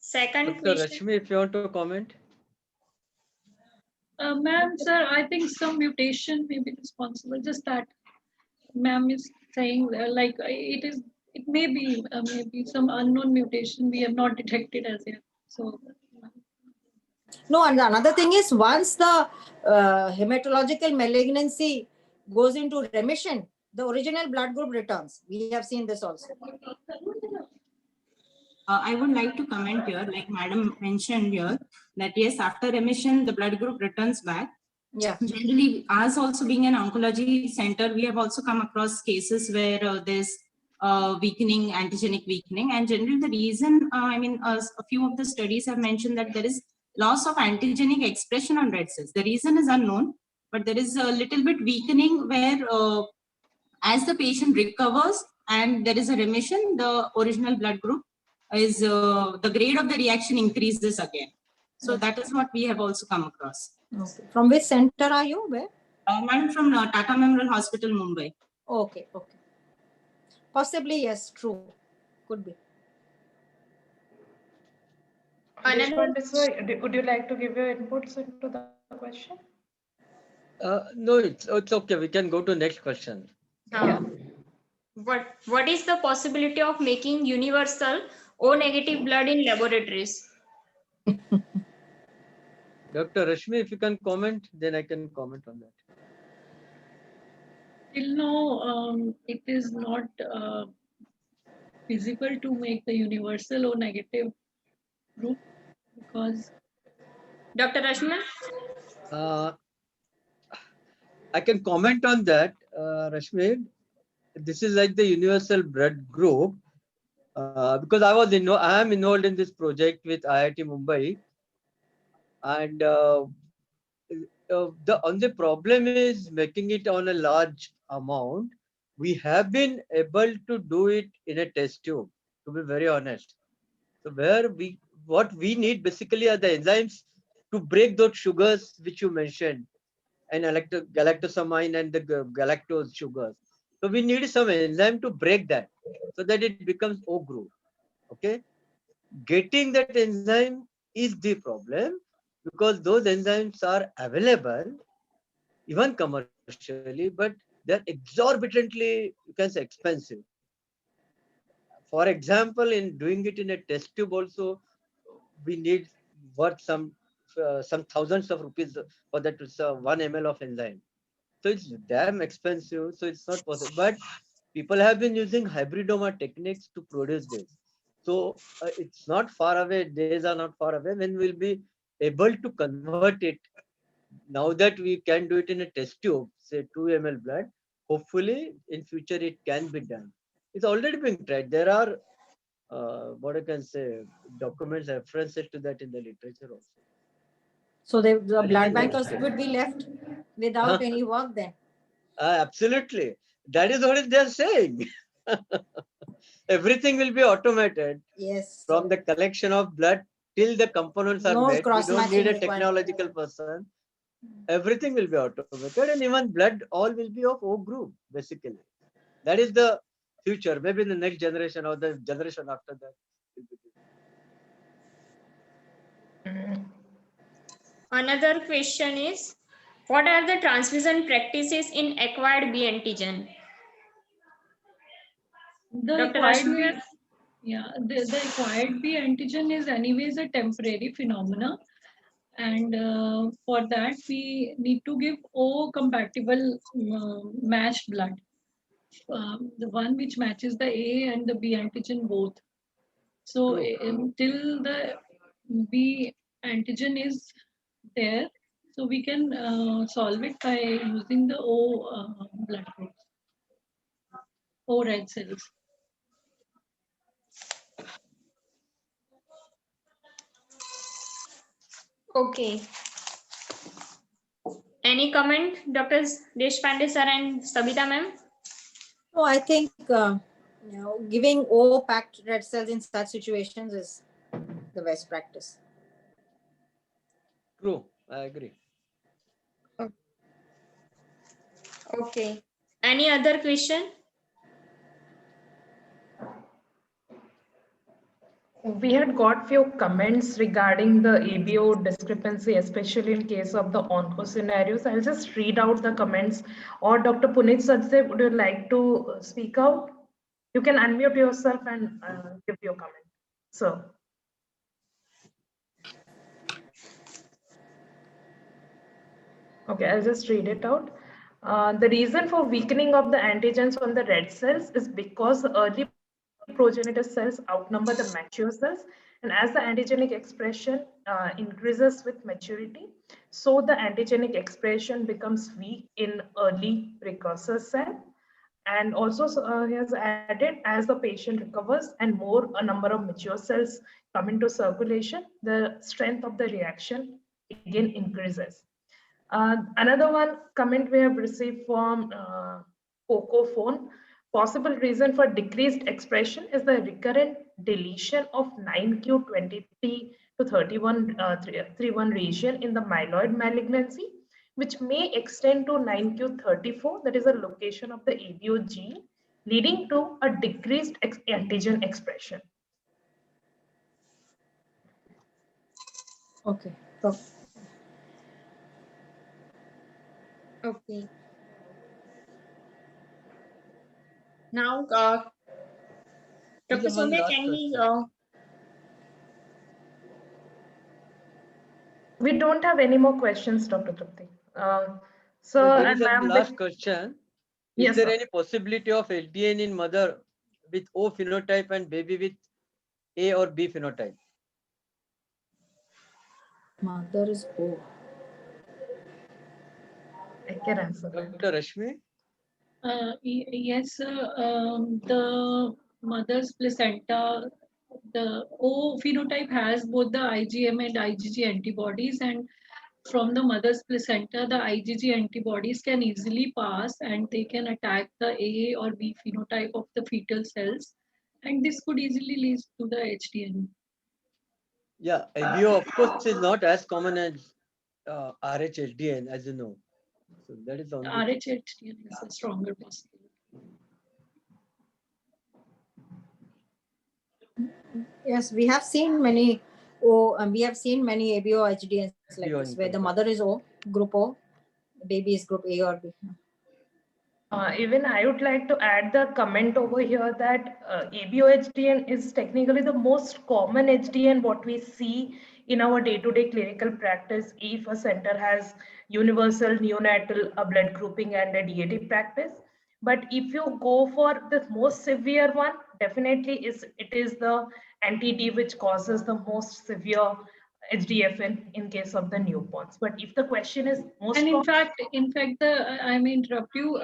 [SPEAKER 2] Second
[SPEAKER 1] Dr.
[SPEAKER 2] question.
[SPEAKER 1] Rashmi, if you want to comment.
[SPEAKER 5] Ma'am, sir, I think some mutation may be responsible. Just that, ma'am is saying it may be maybe some unknown mutation we have not detected as yet. So.
[SPEAKER 6] No, and another thing is, once the hematological malignancy goes into remission, the original blood group returns. We have seen this also.
[SPEAKER 3] I would like to comment here, like Madam mentioned here, that yes, after remission, the blood group returns back.
[SPEAKER 6] Yeah.
[SPEAKER 3] Generally, as also being an oncology center, we have also come across cases where there's weakening, antigenic weakening. And generally the reason, a few of the studies have mentioned that there is loss of antigenic expression on red cells. The reason is unknown, but there is a little bit weakening where as the patient recovers and there is a remission, the original blood group is the grade of the reaction increases again. So that is what we have also come across.
[SPEAKER 6] Okay. From which center are you? Where?
[SPEAKER 3] I'm from Tata Memorial Hospital, Mumbai.
[SPEAKER 6] Okay. Possibly, yes, true. Could be.
[SPEAKER 4] Would you like to give your inputs into the question?
[SPEAKER 1] No, it's okay. We can go to next question.
[SPEAKER 2] What is the possibility of making universal O negative blood in laboratories?
[SPEAKER 1] Dr. Rashmi, if you can comment, then I can comment on that.
[SPEAKER 5] Till now, it is not feasible to make the universal O negative group because.
[SPEAKER 2] Dr. Rashmi?
[SPEAKER 1] I can comment on that, Rashmi. This is like the universal blood group, because I am involved in this project with IIT Mumbai, and the only problem is making it on a large amount. We have been able to do it in a test tube, to be very honest. So what we need basically are the enzymes to break those sugars which you mentioned, and galactosamine and the galactose sugars. So we need some enzyme to break that so that it becomes O group. Okay, getting that enzyme is the problem, because those enzymes are available even commercially, but they're exorbitantly, you can say, expensive. For example, in doing it in a test tube also, we need some thousands of rupees for that 1 ml of enzyme. So it's damn expensive. So it's not possible. But people have been using hybridoma techniques to produce this. So it's not far away. Days are not far away when we'll be able to convert it. Now that we can do it in a test tube, say 2 ml blood, hopefully in future it can be done. It's already being tried. There are what I can say, documents references to that in the literature also.
[SPEAKER 6] So the
[SPEAKER 1] That is
[SPEAKER 6] blood
[SPEAKER 1] the
[SPEAKER 6] bankers
[SPEAKER 1] next
[SPEAKER 6] would be left without any work then.
[SPEAKER 1] Absolutely. That is what they are saying. Everything will be automated
[SPEAKER 6] Yes.
[SPEAKER 1] from the collection of blood till the components are
[SPEAKER 6] No
[SPEAKER 1] made. We don't
[SPEAKER 6] cross-matching
[SPEAKER 1] need a
[SPEAKER 6] required.
[SPEAKER 1] technological person. Everything will be automated, and even blood, all will be of O group, basically. That is the future. Maybe the next generation or the generation after that.
[SPEAKER 2] Another question is, what are the transfusion practices in acquired B antigen?
[SPEAKER 5] The
[SPEAKER 2] Dr.
[SPEAKER 5] acquired
[SPEAKER 2] Rashmi?
[SPEAKER 5] B, yeah, the acquired B antigen is anyways a temporary phenomena. And for that, we need to give O compatible matched blood. The one which matches the A and the B antigen both. So
[SPEAKER 1] True.
[SPEAKER 5] until the B antigen is there, so we can solve it by using the O blood groups, O red cells.
[SPEAKER 2] Okay. Any comment, Dr. Deshpande sir and Sabita ma'am?
[SPEAKER 6] No, I think giving O packed red cells in such situations is the best practice.
[SPEAKER 1] True. I agree.
[SPEAKER 2] Okay. Any other question?
[SPEAKER 4] We had got few comments regarding the ABO discrepancy, especially in case of the onco scenarios. I'll just read out the comments. Or Dr. Puneet Sadse, would you like to speak out? You can unmute yourself and give your comment. So, okay, I'll just read it out. The reason for weakening of the antigens on the red cells is because the early progenitor cells outnumber the mature cells, and as the antigenic expression increases with maturity, so the antigenic expression becomes weak in early precursor cell. And also he has added, as the patient recovers and a number of mature cells come into circulation, the strength of the reaction again increases. Another one comment we have received from Coco Phone. Possible reason for decreased expression is the recurrent deletion of 9q23 to 31 region in the myeloid malignancy, which may extend to 9q34, that is a location of the ABO gene, leading to a decreased antigen expression.
[SPEAKER 6] Okay.
[SPEAKER 2] Okay. Now, Dr.
[SPEAKER 1] One
[SPEAKER 2] Soumya,
[SPEAKER 1] last
[SPEAKER 2] can we?
[SPEAKER 1] question.
[SPEAKER 4] We don't have any more questions, Dr. Trupti.
[SPEAKER 1] So
[SPEAKER 4] Sir
[SPEAKER 1] there
[SPEAKER 4] and
[SPEAKER 1] is a
[SPEAKER 4] ma'am,
[SPEAKER 1] last question. Is
[SPEAKER 4] yes,
[SPEAKER 1] there
[SPEAKER 4] sir.
[SPEAKER 1] any possibility of LDN in mother with O phenotype and baby with A or B phenotype?
[SPEAKER 6] Mother is O.
[SPEAKER 4] I can answer that.
[SPEAKER 1] Dr. Rashmi?
[SPEAKER 5] Yes, the mother's placenta, the O phenotype has both the IgM and IgG antibodies, and from the mother's placenta, the IgG antibodies can easily pass and they can attack the A or B phenotype of the fetal cells, and this could easily lead to the HDN.
[SPEAKER 1] Yeah, ABO of course is not as common as RHLDN, as you know. So that is the only.
[SPEAKER 5] RHDN is a stronger possibility.
[SPEAKER 6] Yes, we have seen many we have seen many ABO HDNs like this, where the mother is O, group O, baby is group A or B.
[SPEAKER 4] Even I would like to add the comment over here that ABO-HDN is technically the most common HDN what we see in our day-to-day clinical practice if a center has universal neonatal blood grouping and a DAT practice. But if you go for the most severe one, definitely it is the anti-D which causes the most severe HDFN in case of the newborns. But if the question is most
[SPEAKER 5] And
[SPEAKER 4] com-
[SPEAKER 5] in fact, I may interrupt you.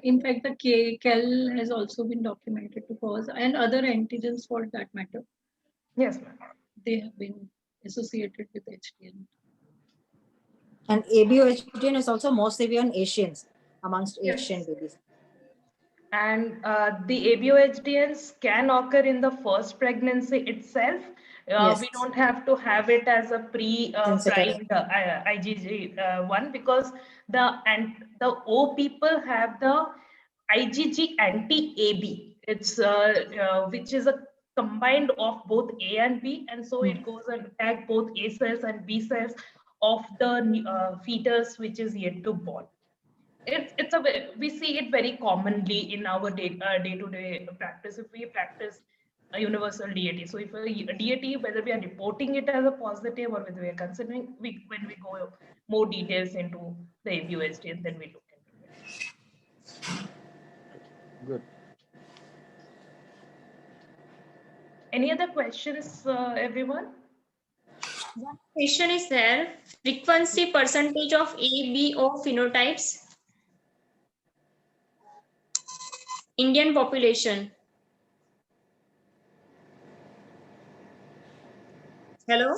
[SPEAKER 5] In fact, the KEL has also been documented to cause, and other antigens for that matter,
[SPEAKER 4] yes, ma'am.
[SPEAKER 5] they have been associated with HDL.
[SPEAKER 6] And ABO-HDN is also more severe in Asians, amongst Asian
[SPEAKER 4] Yes.
[SPEAKER 6] babies.
[SPEAKER 4] And the ABO-HDNs can occur in the first pregnancy itself.
[SPEAKER 6] Yes.
[SPEAKER 4] We don't have to have it as a
[SPEAKER 6] Sensitive.
[SPEAKER 4] primed IgG one, because the O people have the IgG anti-AB. It's which is a combined of both A and B, and so it goes and attack both A cells and B cells of the fetus which is yet to born. We see it very commonly in our day-to-day practice. If we practice a universal DAT, so if a DAT, whether we are reporting it as a positive or whether we are considering, when we go more details into the ABO-HDN, then we look into it.
[SPEAKER 1] Good.
[SPEAKER 4] Any other questions, everyone?
[SPEAKER 2] One question is there. Frequency percentage of ABO phenotypes. Indian population. Hello?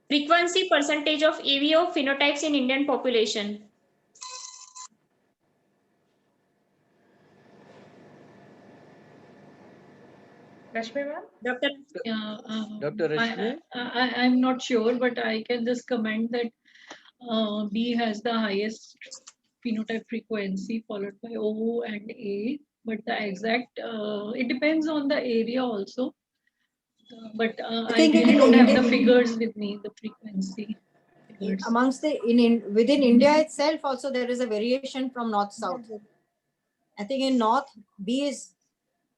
[SPEAKER 2] Frequency percentage of ABO phenotypes in Indian population.
[SPEAKER 4] Rashmi ma'am?
[SPEAKER 2] Dr.
[SPEAKER 1] Dr. Rashmi?
[SPEAKER 5] I'm not sure, but I can just comment that B has the highest phenotype frequency, followed by O and A. But the exact, it depends on the area also. But I
[SPEAKER 6] think
[SPEAKER 5] really
[SPEAKER 6] in
[SPEAKER 5] don't have the
[SPEAKER 6] Indian-
[SPEAKER 5] figures with me, the frequency figures.
[SPEAKER 6] Amongst within India itself, also there is a variation from north south. I think in north, B is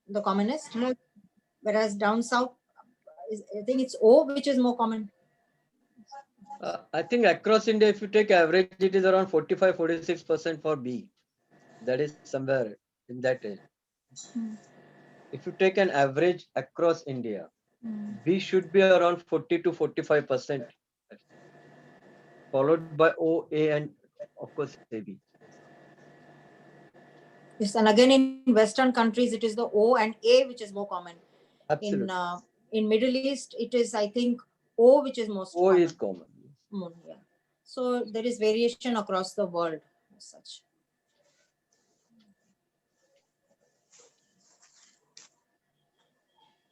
[SPEAKER 6] the commonest, whereas down south, I think it's O, which is more common.
[SPEAKER 1] I think across India, if you take average, it is around 45-46% for B. That is somewhere in that range. If you take an average across India, B should be around 40 to 45%, followed by O, A, and of course AB.
[SPEAKER 6] Yes, and again in Western countries, it is the O and A which is more common.
[SPEAKER 1] Absolutely.
[SPEAKER 6] In Middle East, it is, I think, O which is most
[SPEAKER 1] O
[SPEAKER 6] common.
[SPEAKER 1] is common.
[SPEAKER 6] Yeah. So there is variation across the world as such.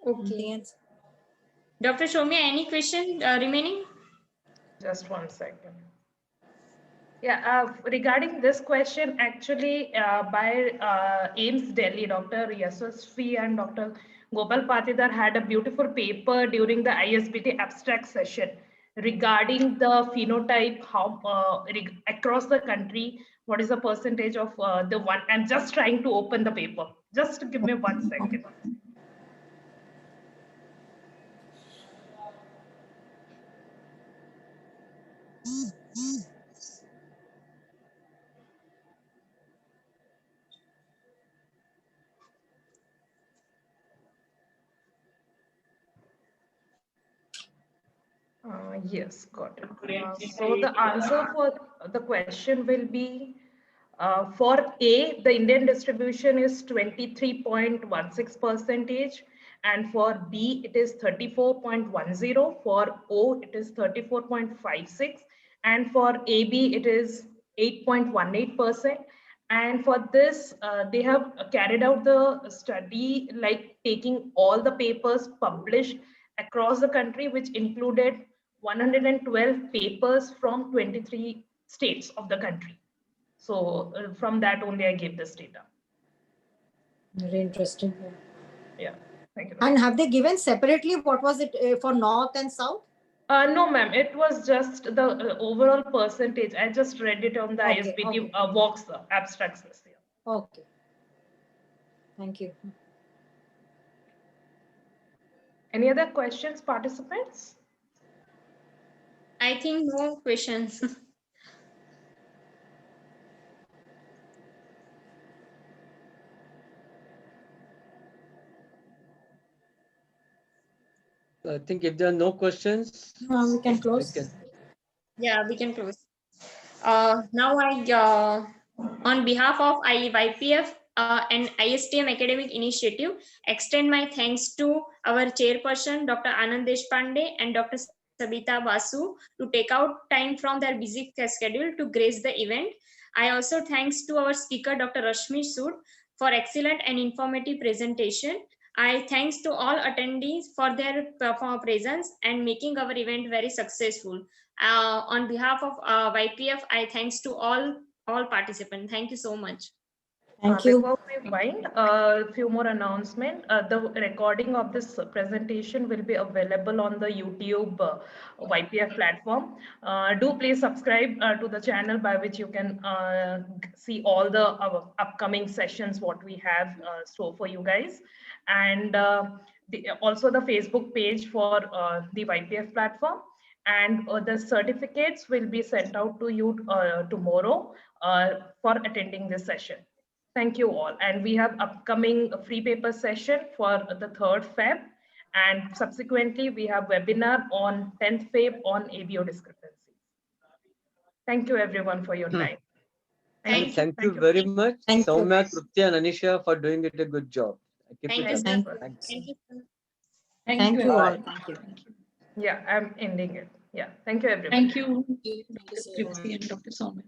[SPEAKER 6] Anything else?
[SPEAKER 2] Dr. Shomya, any question remaining?
[SPEAKER 4] Just 1 second. Yeah, regarding this question, actually, by AIMS Delhi, Dr. Yashasvi and Dr. Gopal Patidar had a beautiful paper during the ISBT abstract session regarding the phenotype, how across the country, what is the percentage of the one. I'm just trying to open the paper. Just give me 1 second. Yes, got it. So the answer for the question will be for A, the Indian distribution is 23.16%, and for B, it is 34.10. For O, it is 34.56, and for AB, it is 8.18%. And for this, they have carried out the study, like taking all the papers published across the country, which included 112 papers from 23 states of the country. So from that only I gave this data.
[SPEAKER 6] Very interesting.
[SPEAKER 4] Yeah, thank you.
[SPEAKER 6] And have they given separately what was it for north and south?
[SPEAKER 4] No, ma'am, it was just the overall percentage. I just read it on the ISBT Vox abstracts this year.
[SPEAKER 6] Okay. Thank you.
[SPEAKER 4] Any other questions, participants?
[SPEAKER 2] I think no questions.
[SPEAKER 1] I think if there are no questions,
[SPEAKER 6] We can
[SPEAKER 1] we
[SPEAKER 6] close.
[SPEAKER 1] can.
[SPEAKER 2] Yeah, we can close. Now on behalf of YPF and ISTM Academic Initiative, extend my thanks to our chairperson, Dr. Anand Deshpande and Dr. Sabita Basu to take out time from their busy schedule to grace the event. I also thanks to our speaker, Dr. Rashmi Sood, for excellent and informative presentation. I thanks to all attendees for their presence and making our event very successful. On behalf of YPF, I thanks to all participants. Thank you so much.
[SPEAKER 6] Thank you.
[SPEAKER 4] Before we wind, a few more announcements. The recording of this presentation will be available on the YouTube YPF platform. Do please subscribe to the channel by which you can see all the upcoming sessions what we have so for you guys. And also the Facebook page for the YPF platform. And the certificates will be sent out to you tomorrow for attending this session. Thank you all. And we have upcoming free paper session for the 3rd Feb. And subsequently, we have webinar on 10th Feb on ABO discrepancies. Thank you everyone for your time.
[SPEAKER 1] Thank you very much,
[SPEAKER 6] Thank you.
[SPEAKER 1] Soumya, Trupti, and Anisha for doing it a good job. Keep
[SPEAKER 2] Thank
[SPEAKER 1] it
[SPEAKER 2] you,
[SPEAKER 1] up.
[SPEAKER 2] sir.
[SPEAKER 1] Thanks.
[SPEAKER 2] Thank you, sir.
[SPEAKER 5] Thank you.
[SPEAKER 6] all. Thank you.
[SPEAKER 4] Yeah, I'm ending it. Yeah, thank you everyone.
[SPEAKER 5] Thank you,
[SPEAKER 3] Thank you so
[SPEAKER 5] Dr. Tripti
[SPEAKER 3] much.
[SPEAKER 5] and Dr. Soumya.